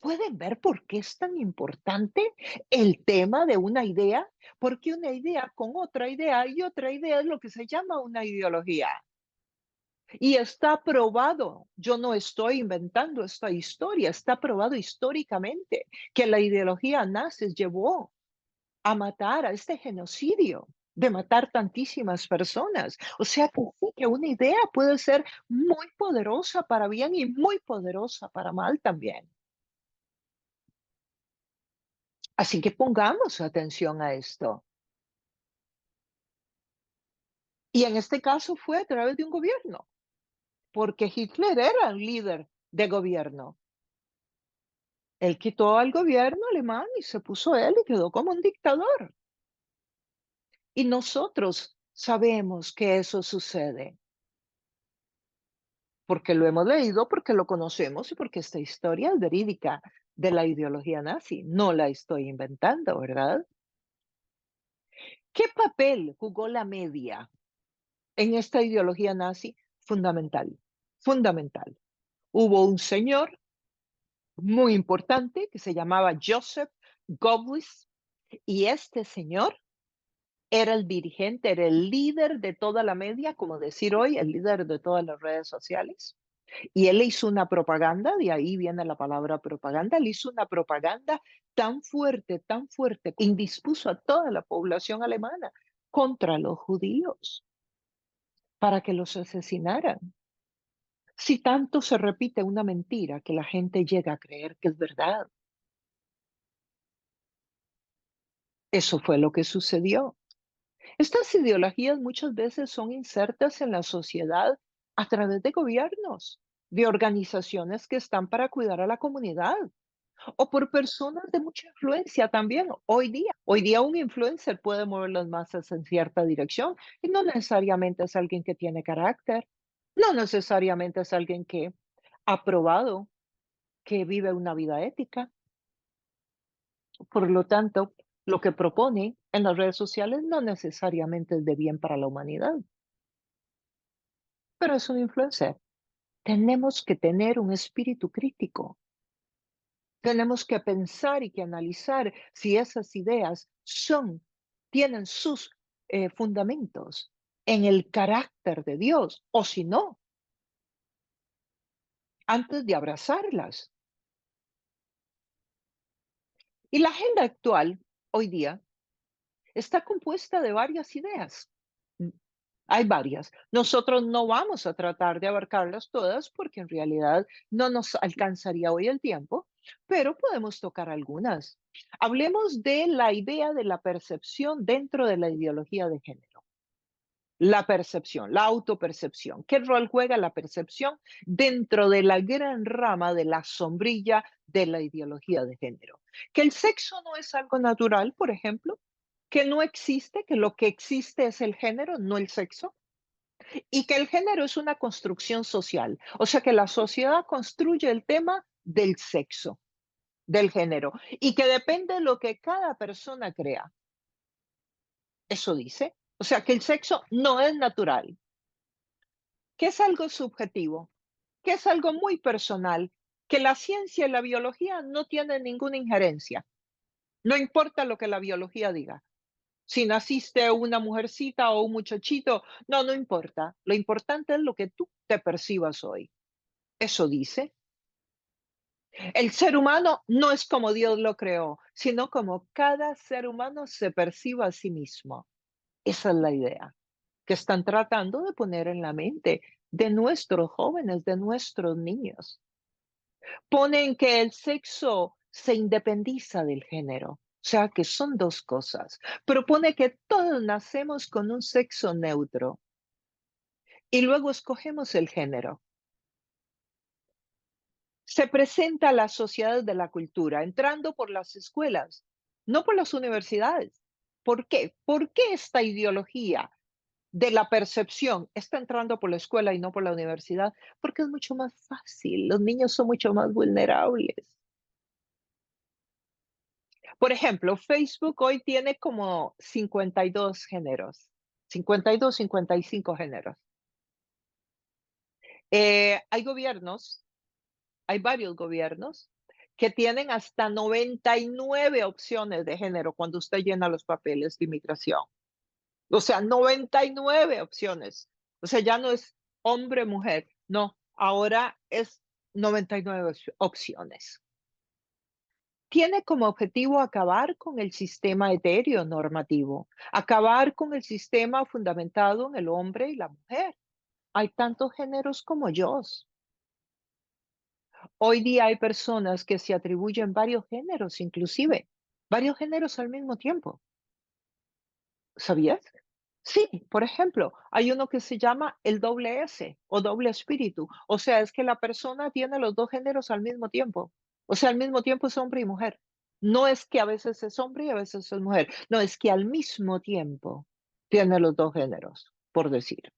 ¿Pueden ver por qué es tan importante el tema de una idea? Porque una idea con otra idea y otra idea es lo que se llama una ideología. Y está probado, yo no estoy inventando esta historia, está probado históricamente que la ideología nazi llevó a matar a este genocidio, de matar tantísimas personas. O sea que sí, que una idea puede ser muy poderosa para bien y muy poderosa para mal también. Así que pongamos atención a esto. Y en este caso fue a través de un gobierno, porque Hitler era el líder de gobierno. Él quitó al gobierno alemán y se puso él y quedó como un dictador. Y nosotros sabemos que eso sucede, porque lo hemos leído, porque lo conocemos y porque esta historia es verídica de la ideología nazi. No la estoy inventando, ¿verdad? ¿Qué papel jugó la media en esta ideología nazi? Fundamental, fundamental. Hubo un señor muy importante que se llamaba Joseph Goebbels y este señor era el dirigente, era el líder de toda la media, como decir hoy, el líder de todas las redes sociales. Y él hizo una propaganda, de ahí viene la palabra propaganda, él hizo una propaganda tan fuerte, indispuso a toda la población alemana contra los judíos para que los asesinaran. Si tanto se repite una mentira que la gente llega a creer que es verdad, eso fue lo que sucedió. Estas ideologías muchas veces son insertas en la sociedad a través de gobiernos, de organizaciones que están para cuidar a la comunidad o por personas de mucha influencia también. Hoy día un influencer puede mover las masas en cierta dirección y no necesariamente es alguien que tiene carácter, no necesariamente es alguien que ha probado que vive una vida ética. Por lo tanto, lo que propone en las redes sociales no necesariamente es de bien para la humanidad, pero es un influencer. Tenemos que tener un espíritu crítico. Tenemos que pensar y que analizar si esas ideas tienen sus fundamentos en el carácter de Dios o si no, antes de abrazarlas. Y la agenda actual, hoy día, está compuesta de varias ideas. Mm, Hay varias. Nosotros no vamos a tratar de abarcarlas todas porque en realidad no nos alcanzaría hoy el tiempo, pero podemos tocar algunas. Hablemos de la idea de la percepción dentro de la ideología de género. La percepción, la autopercepción. ¿Qué rol juega la percepción dentro de la gran rama de la sombrilla de la ideología de género? Que el sexo no es algo natural, por ejemplo, que no existe, que lo que existe es el género, no el sexo, y que el género es una construcción social. O sea que la sociedad construye el tema del sexo, del género, y que depende de lo que cada persona crea. Eso dice. O sea que el sexo no es natural, que es algo subjetivo, que es algo muy personal, que la ciencia y la biología no tienen ninguna injerencia. No importa lo que la biología diga. Si naciste una mujercita o un muchachito, no, no importa. Lo importante es lo que tú te percibas hoy. Eso dice. El ser humano no es como Dios lo creó, sino como cada ser humano se perciba a sí mismo. Esa es la idea que están tratando de poner en la mente de nuestros jóvenes, de nuestros niños. Ponen que el sexo se independiza del género, o sea que son dos cosas. Propone que todos nacemos con un sexo neutro y luego escogemos el género. Se presenta a las sociedades de la cultura, entrando por las escuelas, no por las universidades. ¿Por qué? ¿Por qué esta ideología de la percepción está entrando por la escuela y no por la universidad? Porque es mucho más fácil, los niños son mucho más vulnerables. Por ejemplo, Facebook hoy tiene como 52 géneros, 52, 55 géneros. Hay gobiernos, hay varios gobiernos que tienen hasta 99 opciones de género cuando usted llena los papeles de inmigración. O sea, 99 opciones. O sea, ya no es hombre, mujer, no, ahora es 99 opciones. Tiene como objetivo acabar con el sistema etéreo normativo, acabar con el sistema fundamentado en el hombre y la mujer. Hay tantos géneros como yo. Hoy día hay personas que se atribuyen varios géneros, inclusive, varios géneros al mismo tiempo. ¿Sabías? Sí, por ejemplo, hay uno que se llama el doble S o doble espíritu. O sea, es que la persona tiene los dos géneros al mismo tiempo. O sea, al mismo tiempo es hombre y mujer. No es que a veces es hombre y a veces es mujer. No, es que al mismo tiempo tiene los dos géneros, por decir.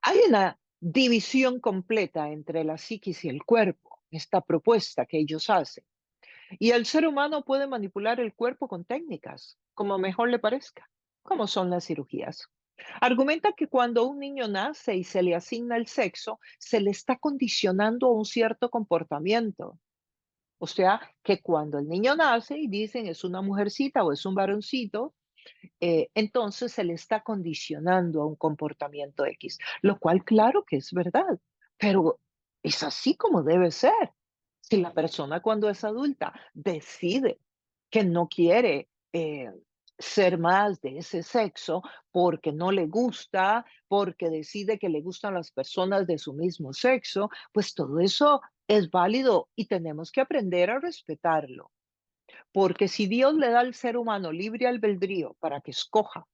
Hay una división completa entre la psiquis y el cuerpo, esta propuesta que ellos hacen. Y el ser humano puede manipular el cuerpo con técnicas, como mejor le parezca, como son las cirugías. Argumenta que cuando un niño nace y se le asigna el sexo, se le está condicionando a un cierto comportamiento. O sea, que cuando el niño nace y dicen es una mujercita o es un varoncito, entonces se le está condicionando a un comportamiento X, lo cual claro que es verdad, pero es así como debe ser. Si la persona cuando es adulta decide que no quiere ser más de ese sexo porque no le gusta, porque decide que le gustan las personas de su mismo sexo, pues todo eso es válido y tenemos que aprender a respetarlo. Porque si Dios le da al ser humano libre albedrío para que escoja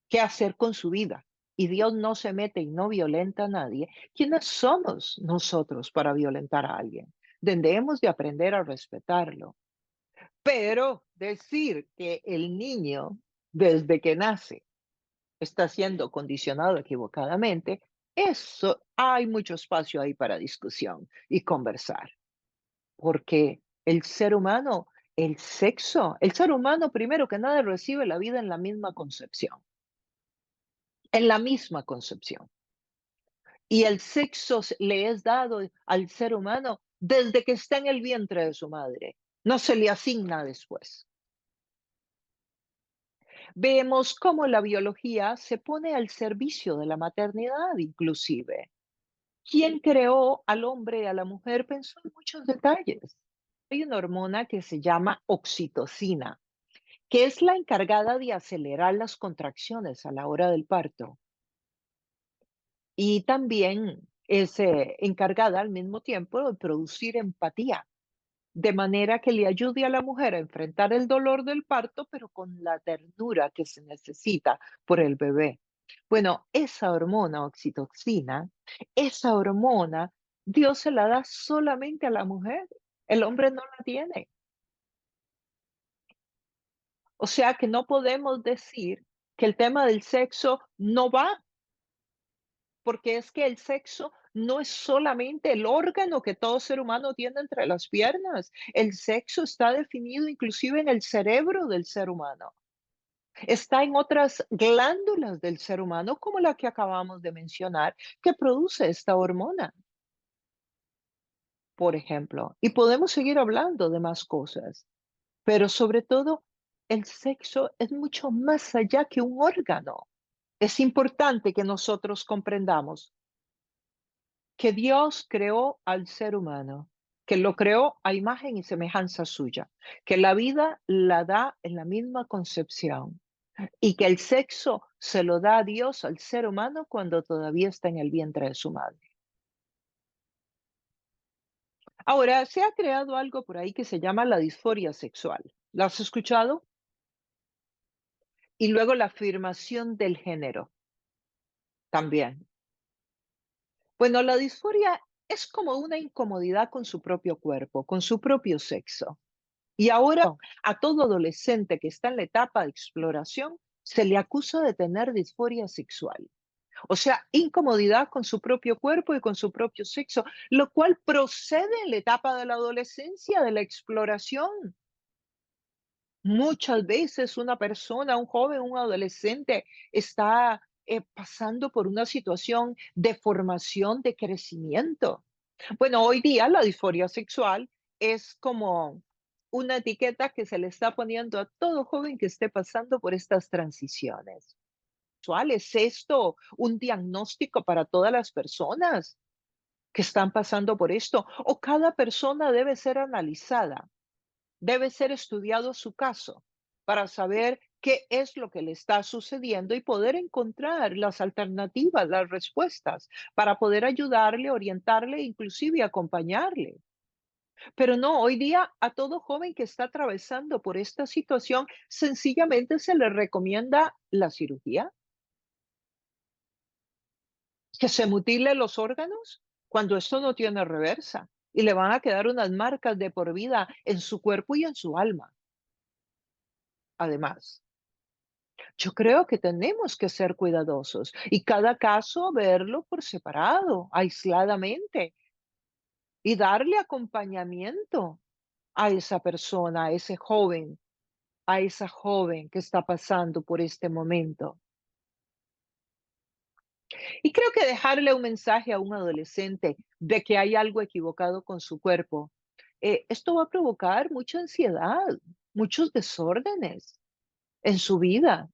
qué hacer con su vida, y Dios no se mete y no violenta a nadie, ¿quiénes somos nosotros para violentar a alguien? Debemos de aprender a respetarlo. Pero decir que el niño, desde que nace, está siendo condicionado equivocadamente, eso hay mucho espacio ahí para discusión y conversar. Porque el ser humano primero que nada recibe la vida en la misma concepción, en la misma concepción. Y el sexo le es dado al ser humano desde que está en el vientre de su madre, no se le asigna después. Vemos cómo la biología se pone al servicio de la maternidad inclusive. Quien creó al hombre y a la mujer pensó en muchos detalles. Hay una hormona que se llama oxitocina, que es la encargada de acelerar las contracciones a la hora del parto y también es encargada al mismo tiempo de producir empatía, de manera que le ayude a la mujer a enfrentar el dolor del parto, pero con la ternura que se necesita por el bebé. Bueno, esa hormona oxitocina, esa hormona, Dios se la da solamente a la mujer, el hombre no la tiene. O sea que no podemos decir que el tema del sexo no va, porque es que el sexo no es solamente el órgano que todo ser humano tiene entre las piernas. El sexo está definido inclusive en el cerebro del ser humano. Está en otras glándulas del ser humano, como la que acabamos de mencionar, que produce esta hormona, por ejemplo. Y podemos seguir hablando de más cosas, pero sobre todo, el sexo es mucho más allá que un órgano. Es importante que nosotros comprendamos que Dios creó al ser humano que lo creó a imagen y semejanza suya, que la vida la da en la misma concepción y que el sexo se lo da a Dios al ser humano cuando todavía está en el vientre de su madre. Ahora, se ha creado algo por ahí que se llama la disforia sexual. ¿La has escuchado? Y luego la afirmación del género también. Bueno, la disforia es como una incomodidad con su propio cuerpo, con su propio sexo. Y ahora a todo adolescente que está en la etapa de exploración se le acusa de tener disforia sexual. O sea, incomodidad con su propio cuerpo y con su propio sexo, lo cual procede en la etapa de la adolescencia, de la exploración. Muchas veces una persona, un joven, un adolescente está pasando por una situación de formación, de crecimiento. Bueno, hoy día la disforia sexual es como una etiqueta que se le está poniendo a todo joven que esté pasando por estas transiciones. ¿Es esto un diagnóstico para todas las personas que están pasando por esto? ¿O cada persona debe ser analizada? Debe ser estudiado su caso para saber qué es lo que le está sucediendo y poder encontrar las alternativas, las respuestas, para poder ayudarle, orientarle, inclusive acompañarle. Pero no, hoy día a todo joven que está atravesando por esta situación, sencillamente se le recomienda la cirugía, que se mutile los órganos cuando esto no tiene reversa y le van a quedar unas marcas de por vida en su cuerpo y en su alma, además. Yo creo que tenemos que ser cuidadosos y cada caso verlo por separado, aisladamente, y darle acompañamiento a esa persona, a ese joven, a esa joven que está pasando por este momento. Y creo que dejarle un mensaje a un adolescente de que hay algo equivocado con su cuerpo, esto va a provocar mucha ansiedad, muchos desórdenes en su vida.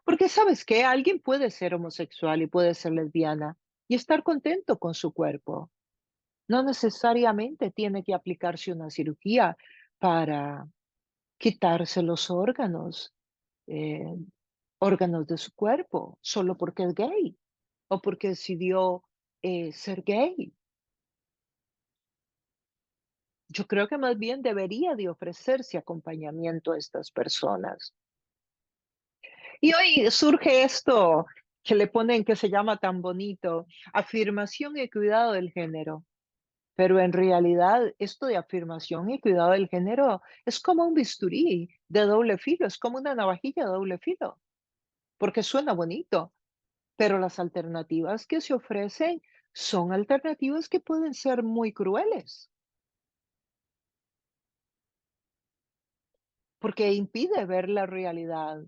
Porque sabes que alguien puede ser homosexual y puede ser lesbiana y estar contento con su cuerpo. No necesariamente tiene que aplicarse una cirugía para quitarse los eh, órganos de su cuerpo, solo porque es gay o porque decidió ser gay. Yo creo que más bien debería de ofrecerse acompañamiento a estas personas. Y hoy surge esto que le ponen, que se llama tan bonito, afirmación y cuidado del género. Pero en realidad esto de afirmación y cuidado del género es como un bisturí de doble filo, es como una navajilla de doble filo, porque suena bonito, pero las alternativas que se ofrecen son alternativas que pueden ser muy crueles, porque impide ver la realidad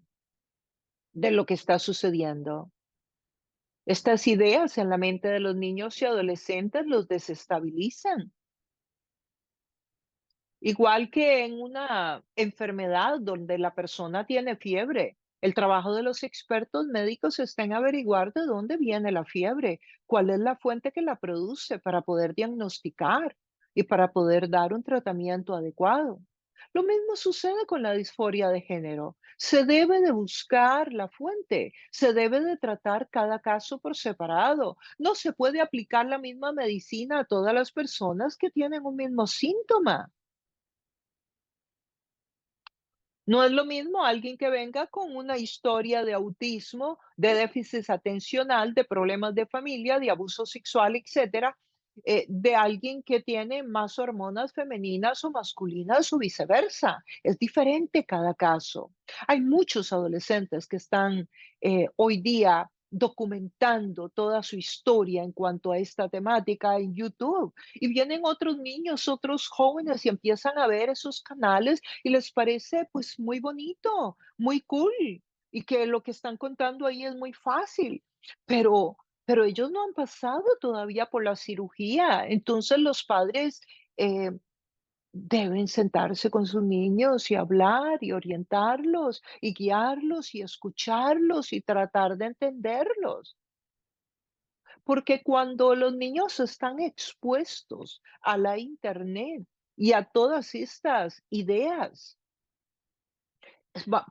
de lo que está sucediendo. Estas ideas en la mente de los niños y adolescentes los desestabilizan. Igual que en una enfermedad donde la persona tiene fiebre, el trabajo de los expertos médicos está en averiguar de dónde viene la fiebre, cuál es la fuente que la produce para poder diagnosticar y para poder dar un tratamiento adecuado. Lo mismo sucede con la disforia de género. Se debe de buscar la fuente, se debe de tratar cada caso por separado. No se puede aplicar la misma medicina a todas las personas que tienen un mismo síntoma. No es lo mismo alguien que venga con una historia de autismo, de déficit atencional, de problemas de familia, de abuso sexual, etcétera, de alguien que tiene más hormonas femeninas o masculinas o viceversa. Es diferente cada caso. Hay muchos adolescentes que están hoy día documentando toda su historia en cuanto a esta temática en YouTube. Y vienen otros niños, otros jóvenes y empiezan a ver esos canales y les parece pues muy bonito, muy cool y que lo que están contando ahí es muy fácil, pero ellos no han pasado todavía por la cirugía. Entonces los padres eh, deben sentarse con sus niños y hablar y orientarlos y guiarlos y escucharlos y tratar de entenderlos. Porque cuando los niños están expuestos a la Internet y a todas estas ideas,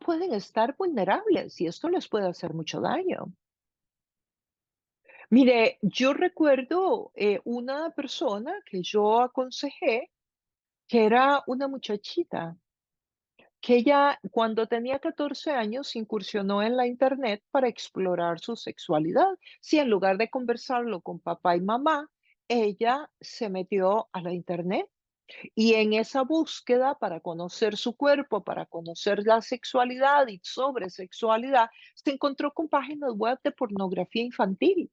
pueden estar vulnerables y esto les puede hacer mucho daño. Mire, yo recuerdo una persona que yo aconsejé, que era una muchachita, que ella cuando tenía 14 años incursionó en la Internet para explorar su sexualidad. Si en lugar de conversarlo con papá y mamá, ella se metió a la Internet y en esa búsqueda para conocer su cuerpo, para conocer la sexualidad y sobre sexualidad, se encontró con páginas web de pornografía infantil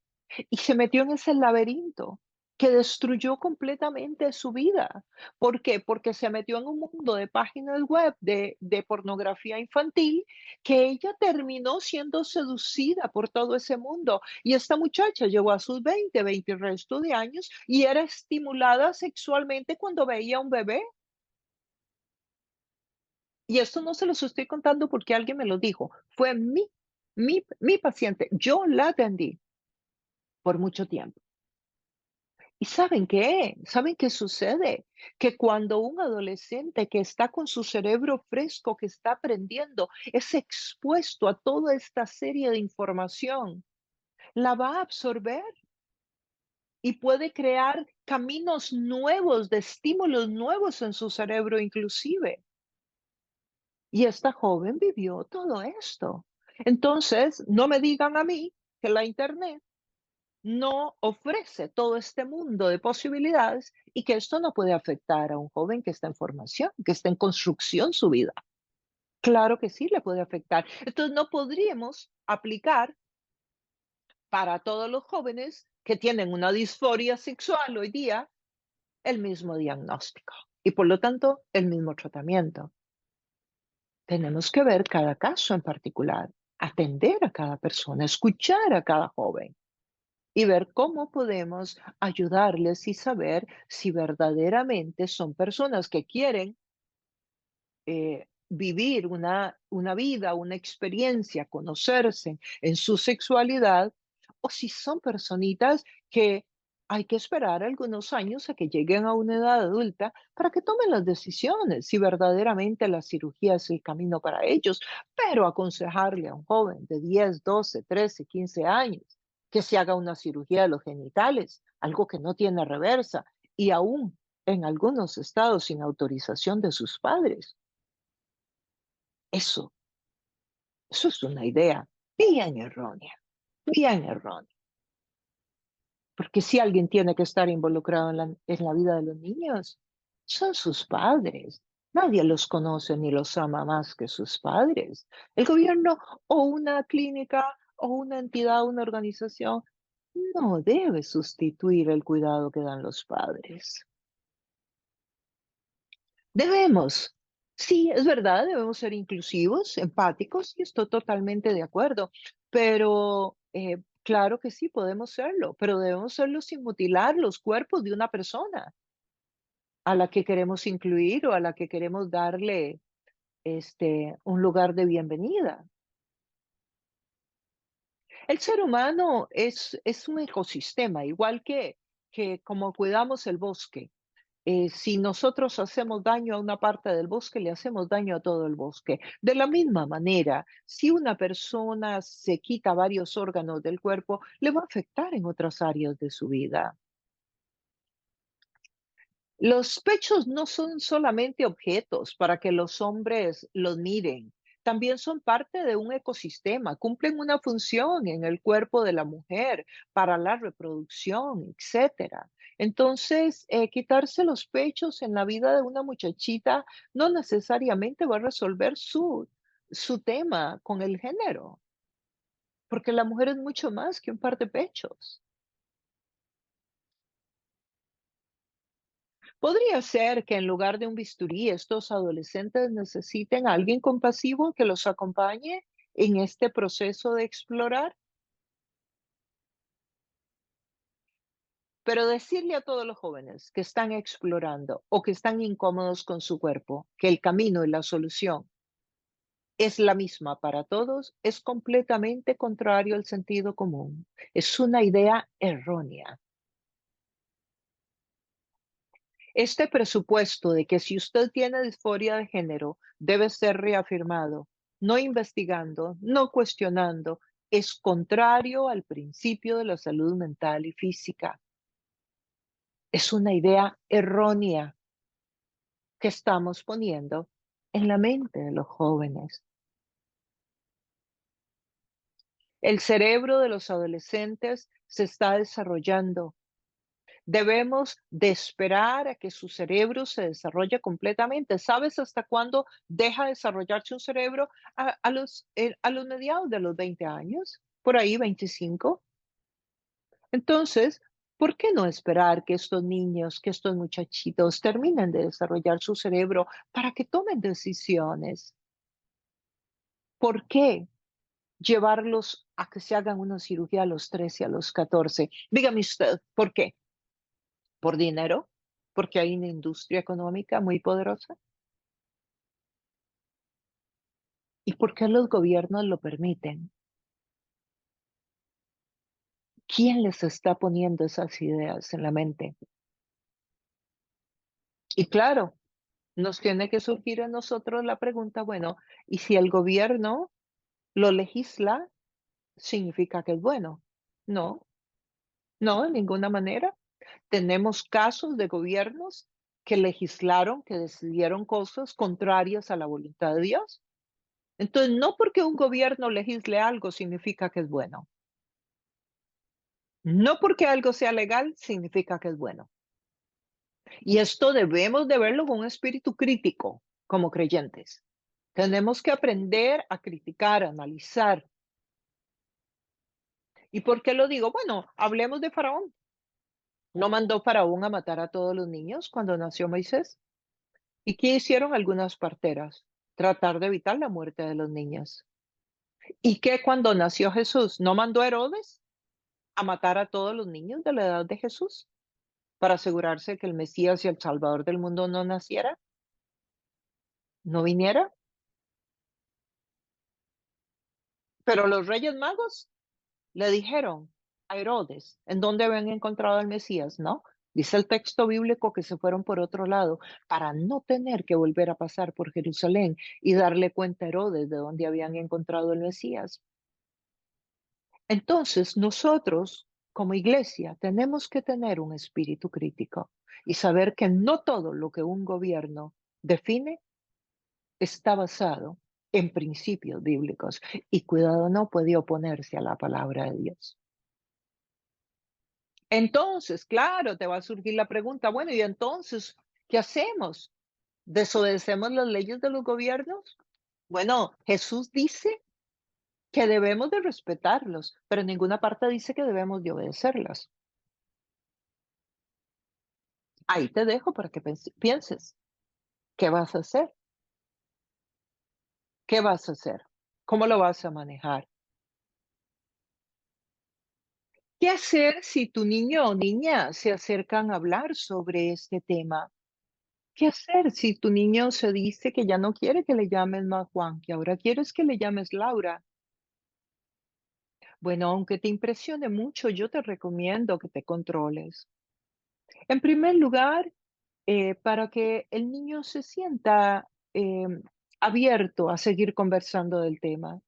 y se metió en ese laberinto que destruyó completamente su vida. ¿Por qué? Porque se metió en un mundo de páginas web de pornografía infantil que ella terminó siendo seducida por todo ese mundo. Y esta muchacha llegó a sus 20 y resto de años y era estimulada sexualmente cuando veía a un bebé. Y esto no se los estoy contando porque alguien me lo dijo. Fue mi paciente. Yo la atendí por mucho tiempo. ¿Y saben qué? ¿Saben qué sucede? Que cuando un adolescente que está con su cerebro fresco, que está aprendiendo, es expuesto a toda esta serie de información, la va a absorber y puede crear caminos nuevos, de estímulos nuevos en su cerebro inclusive. Y esta joven vivió todo esto. Entonces, no me digan a mí que la Internet no ofrece todo este mundo de posibilidades y que esto no puede afectar a un joven que está en formación, que está en construcción su vida. Claro que sí le puede afectar. Entonces no podríamos aplicar para todos los jóvenes que tienen una disforia sexual hoy día el mismo diagnóstico y por lo tanto el mismo tratamiento. Tenemos que ver cada caso en particular, atender a cada persona, escuchar a cada joven y ver cómo podemos ayudarles y saber si verdaderamente son personas que quieren vivir una vida, una experiencia, conocerse en su sexualidad, o si son personitas que hay que esperar algunos años a que lleguen a una edad adulta para que tomen las decisiones, si verdaderamente la cirugía es el camino para ellos, pero aconsejarle a un joven de 10, 12, 13, 15 años que se haga una cirugía de los genitales, algo que no tiene reversa, y aún en algunos estados sin autorización de sus padres. Eso, eso es una idea bien errónea, porque si alguien tiene que estar involucrado en la vida de los niños, son sus padres. Nadie los conoce ni los ama más que sus padres. El gobierno o una clínica o una entidad, una organización, no debe sustituir el cuidado que dan los padres. Debemos. Sí, es verdad, debemos ser inclusivos, empáticos, y estoy totalmente de acuerdo. Pero claro que sí, podemos serlo, pero debemos serlo sin mutilar los cuerpos de una persona a la que queremos incluir o a la que queremos darle un lugar de bienvenida. El ser humano es un ecosistema, igual que como cuidamos el bosque. Si nosotros hacemos daño a una parte del bosque, le hacemos daño a todo el bosque. De la misma manera, si una persona se quita varios órganos del cuerpo, le va a afectar en otras áreas de su vida. Los pechos no son solamente objetos para que los hombres los miren, también son parte de un ecosistema, cumplen una función en el cuerpo de la mujer para la reproducción, etcétera. Entonces, quitarse los pechos en la vida de una muchachita no necesariamente va a resolver su tema con el género, porque la mujer es mucho más que un par de pechos. Podría ser que en lugar de un bisturí, estos adolescentes necesiten a alguien compasivo que los acompañe en este proceso de explorar, pero decirle a todos los jóvenes que están explorando o que están incómodos con su cuerpo que el camino y la solución es la misma para todos, es completamente contrario al sentido común. Es una idea errónea. Este presupuesto de que si usted tiene disforia de género, debe ser reafirmado, no investigando, no cuestionando, es contrario al principio de la salud mental y física. Es una idea errónea que estamos poniendo en la mente de los jóvenes. El cerebro de los adolescentes se está desarrollando. Debemos de esperar a que su cerebro se desarrolle completamente. ¿Sabes hasta cuándo deja de desarrollarse un cerebro? A los mediados de los 20 años, por ahí 25. Entonces, ¿por qué no esperar que estos niños, que estos muchachitos terminen de desarrollar su cerebro para que tomen decisiones? ¿Por qué llevarlos a que se hagan una cirugía a los 13, a los 14? Dígame usted, ¿por qué? ¿Por dinero? ¿Porque hay una industria económica muy poderosa? ¿Y por qué los gobiernos lo permiten? ¿Quién les está poniendo esas ideas en la mente? Y claro, nos tiene que surgir a nosotros la pregunta, bueno, ¿y si el gobierno lo legisla, significa que es bueno? No, no, de ninguna manera. Tenemos casos de gobiernos que legislaron, que decidieron cosas contrarias a la voluntad de Dios. Entonces, no porque un gobierno legisle algo significa que es bueno. No porque algo sea legal significa que es bueno. Y esto debemos de verlo con un espíritu crítico como creyentes. Tenemos que aprender a criticar, a analizar. ¿Y por qué lo digo? Bueno, hablemos de Faraón. ¿No mandó Faraón a matar a todos los niños cuando nació Moisés? ¿Y qué hicieron algunas parteras? Tratar de evitar la muerte de los niños. ¿Y qué cuando nació Jesús? ¿No mandó a Herodes a matar a todos los niños de la edad de Jesús para asegurarse que el Mesías y el Salvador del mundo no naciera, no viniera? Pero los Reyes Magos le dijeron a Herodes en dónde habían encontrado al Mesías, ¿no? Dice el texto bíblico que se fueron por otro lado para no tener que volver a pasar por Jerusalén y darle cuenta a Herodes de dónde habían encontrado el Mesías. Entonces, nosotros como iglesia tenemos que tener un espíritu crítico y saber que no todo lo que un gobierno define está basado en principios bíblicos y cuidado, no puede oponerse a la palabra de Dios. Entonces, claro, te va a surgir la pregunta, bueno, ¿y entonces qué hacemos? ¿Desobedecemos las leyes de los gobiernos? Bueno, Jesús dice que debemos de respetarlos, pero en ninguna parte dice que debemos de obedecerlas. Ahí te dejo para que pienses, ¿qué vas a hacer? ¿Qué vas a hacer? ¿Cómo lo vas a manejar? ¿Qué hacer si tu niño o niña se acercan a hablar sobre este tema? ¿Qué hacer si tu niño se dice que ya no quiere que le llames más Juan, que ahora quieres que le llames Laura? Bueno, aunque te impresione mucho, yo te recomiendo que te controles. En primer lugar, para que el niño se sienta abierto a seguir conversando del tema.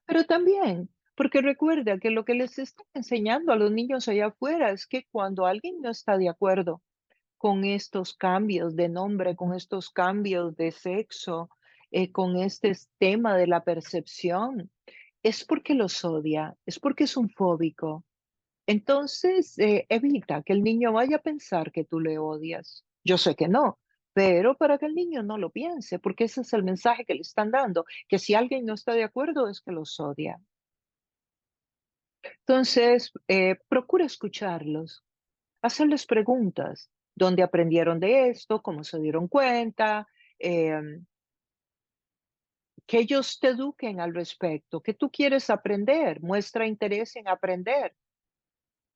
Pero también, porque recuerda que lo que les están enseñando a los niños allá afuera es que cuando alguien no está de acuerdo con estos cambios de nombre, con estos cambios de sexo, con este tema de la percepción, es porque los odia, es porque es un fóbico. Entonces, evita que el niño vaya a pensar que tú le odias. Yo sé que no, pero para que el niño no lo piense, porque ese es el mensaje que le están dando, que si alguien no está de acuerdo es que los odia. Entonces, procura escucharlos, hacerles preguntas. ¿Dónde aprendieron de esto? ¿Cómo se dieron cuenta? Em, que ellos te eduquen al respecto. ¿Qué tú quieres aprender? Muestra interés en aprender.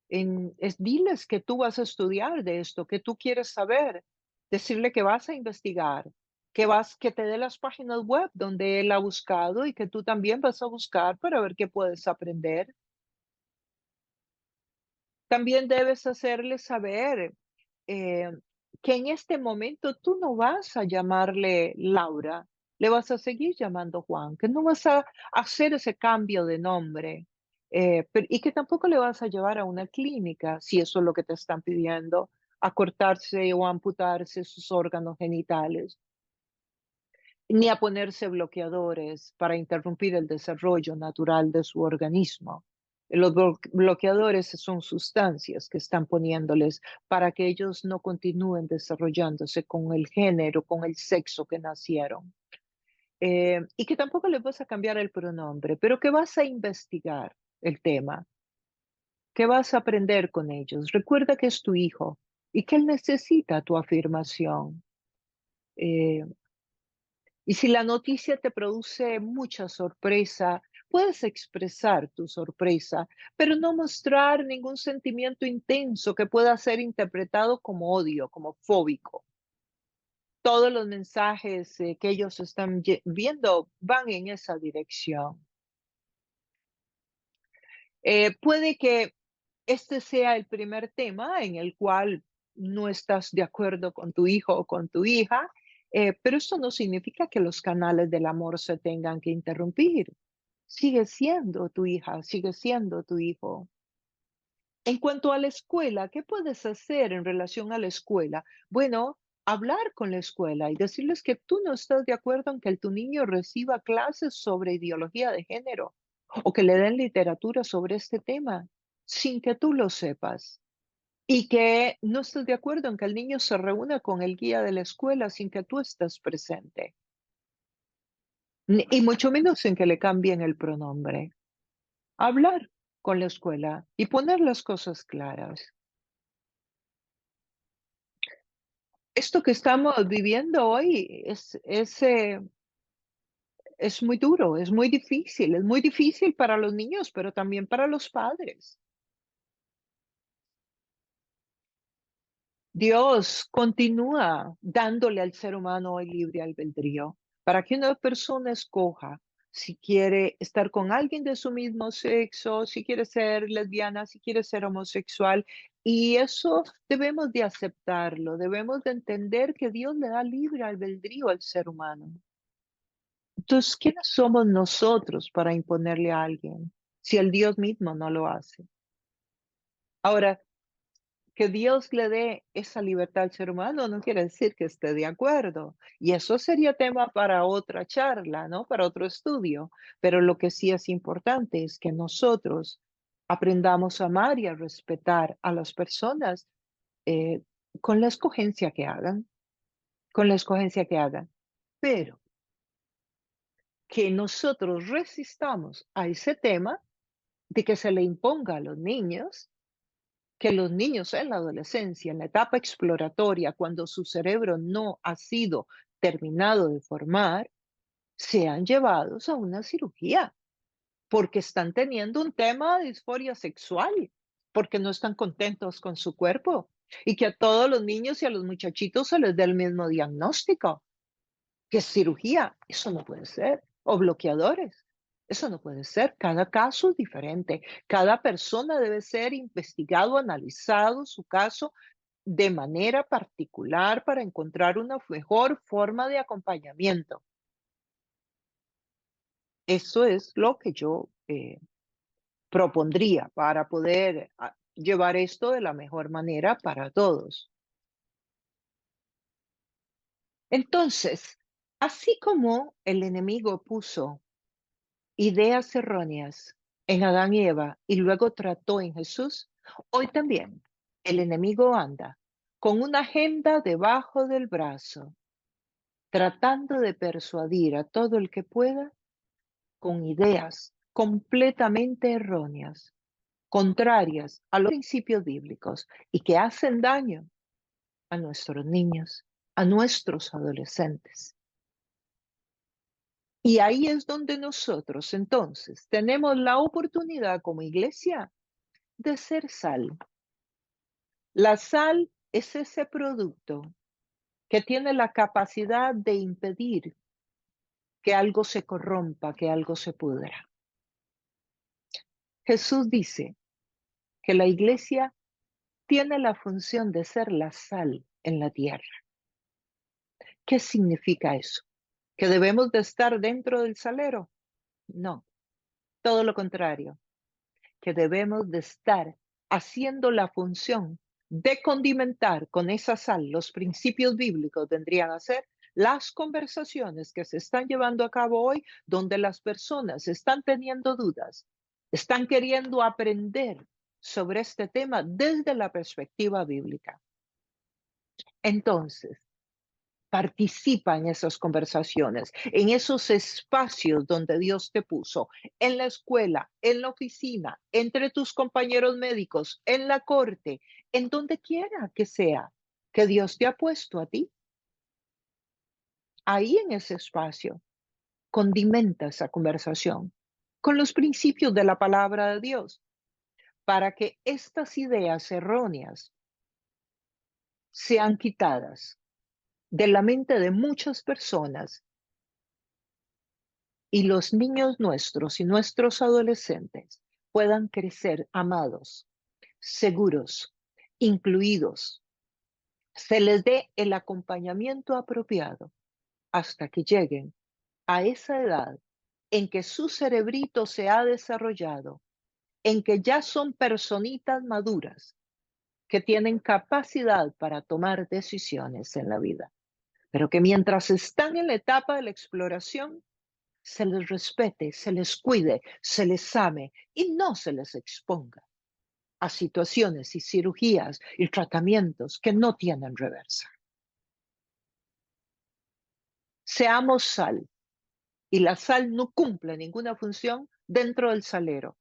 Diles que tú vas a estudiar de esto, que tú quieres saber. Decirle que vas a investigar. que te dé las páginas web donde él ha buscado y que tú también vas a buscar para ver qué puedes aprender. También debes hacerle saber eh, que en este momento tú no vas a llamarle Laura, le vas a seguir llamando Juan, que no vas a hacer ese cambio de nombre y que tampoco le vas a llevar a una clínica si eso es lo que te están pidiendo, a cortarse o amputarse sus órganos genitales, ni a ponerse bloqueadores para interrumpir el desarrollo natural de su organismo. Los bloqueadores son sustancias que están poniéndoles para que ellos no continúen desarrollándose con el género, con el sexo que nacieron. Y que tampoco les vas a cambiar el pronombre, pero que vas a investigar el tema, que vas a aprender con ellos. Recuerda que es tu hijo y que él necesita tu afirmación. Eh, Y si la noticia te produce mucha sorpresa, puedes expresar tu sorpresa, pero no mostrar ningún sentimiento intenso que pueda ser interpretado como odio, como fóbico. Todos los mensajes que ellos están viendo van en esa dirección. Puede que este sea el primer tema en el cual no estás de acuerdo con tu hijo o con tu hija, pero esto no significa que los canales del amor se tengan que interrumpir. Sigue siendo tu hija, sigue siendo tu hijo. En cuanto a la escuela, ¿qué puedes hacer en relación a la escuela? Bueno, hablar con la escuela y decirles que tú no estás de acuerdo en que tu niño reciba clases sobre ideología de género o que le den literatura sobre este tema sin que tú lo sepas. Y que no estás de acuerdo en que el niño se reúna con el guía de la escuela sin que tú estés presente, y mucho menos en que le cambien el pronombre. Hablar con la escuela y poner las cosas claras. Esto que estamos viviendo hoy es muy duro, es muy difícil para los niños, pero también para los padres. Dios continúa dándole al ser humano el libre albedrío para que una persona escoja si quiere estar con alguien de su mismo sexo, si quiere ser lesbiana, si quiere ser homosexual. Y eso debemos de aceptarlo, debemos de entender que Dios le da libre albedrío al ser humano. Entonces, ¿quiénes somos nosotros para imponerle a alguien si el Dios mismo no lo hace? Ahora, que Dios le dé esa libertad al ser humano no quiere decir que esté de acuerdo. Y eso sería tema para otra charla, ¿no? Para otro estudio. Pero lo que sí es importante es que nosotros aprendamos a amar y a respetar a las personas eh, con la escogencia que hagan, con la escogencia que hagan. Pero que nosotros resistamos a ese tema de que se le imponga a los niños, que los niños en la adolescencia, en la etapa exploratoria, cuando su cerebro no ha sido terminado de formar, sean llevados a una cirugía porque están teniendo un tema de disforia sexual, porque no están contentos con su cuerpo y que a todos los niños y a los muchachitos se les dé el mismo diagnóstico, que es cirugía. Eso no puede ser. O bloqueadores. Eso no puede ser. Cada caso es diferente. Cada persona debe ser investigado, analizado su caso de manera particular para encontrar una mejor forma de acompañamiento. Eso es lo que yo propondría para poder llevar esto de la mejor manera para todos. Entonces, así como el enemigo puso ideas erróneas en Adán y Eva y luego trató en Jesús, hoy también el enemigo anda con una agenda debajo del brazo, tratando de persuadir a todo el que pueda con ideas completamente erróneas, contrarias a los principios bíblicos y que hacen daño a nuestros niños, a nuestros adolescentes. Y ahí es donde nosotros entonces tenemos la oportunidad como iglesia de ser sal. La sal es ese producto que tiene la capacidad de impedir que algo se corrompa, que algo se pudra. Jesús dice que la iglesia tiene la función de ser la sal en la tierra. ¿Qué significa eso? ¿Que debemos de estar dentro del salero? No, todo lo contrario, que debemos de estar haciendo la función de condimentar con esa sal. Los principios bíblicos vendrían a ser las conversaciones que se están llevando a cabo hoy, donde las personas están teniendo dudas, están queriendo aprender sobre este tema desde la perspectiva bíblica. Entonces, participa en esas conversaciones, en esos espacios donde Dios te puso, en la escuela, en la oficina, entre tus compañeros médicos, en la corte, en donde quiera que sea que Dios te ha puesto a ti. Ahí en ese espacio, condimenta esa conversación con los principios de la palabra de Dios para que estas ideas erróneas sean quitadas de la mente de muchas personas y los niños nuestros y nuestros adolescentes puedan crecer amados, seguros, incluidos, se les dé el acompañamiento apropiado hasta que lleguen a esa edad en que su cerebrito se ha desarrollado, en que ya son personitas maduras que tienen capacidad para tomar decisiones en la vida, pero que mientras están en la etapa de la exploración, se les respete, se les cuide, se les ame y no se les exponga a situaciones y cirugías y tratamientos que no tienen reversa. Seamos sal y la sal no cumple ninguna función dentro del salero,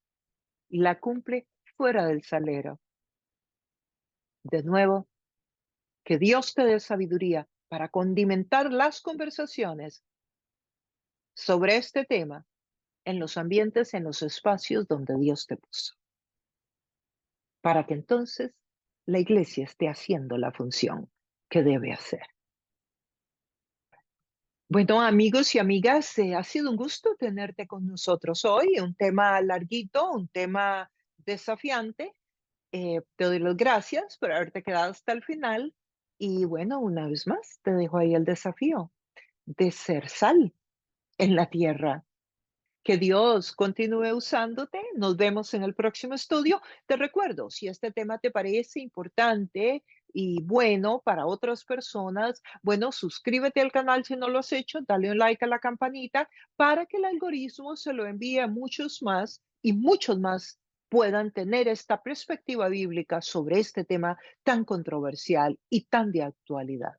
la cumple fuera del salero. De nuevo, que Dios te dé sabiduría para condimentar las conversaciones sobre este tema en los ambientes, en los espacios donde Dios te puso, para que entonces la iglesia esté haciendo la función que debe hacer. Bueno, amigos y amigas, ha sido un gusto tenerte con nosotros hoy. Un tema larguito, un tema desafiante. Te doy las gracias por haberte quedado hasta el final. Y bueno, una vez más, te dejo ahí el desafío de ser sal en la tierra. Que Dios continúe usándote. Nos vemos en el próximo estudio. Te recuerdo, si este tema te parece importante y bueno para otras personas, bueno, suscríbete al canal si no lo has hecho, dale un like a la campanita para que el algoritmo se lo envíe a muchos más y muchos más puedan tener esta perspectiva bíblica sobre este tema tan controversial y tan de actualidad.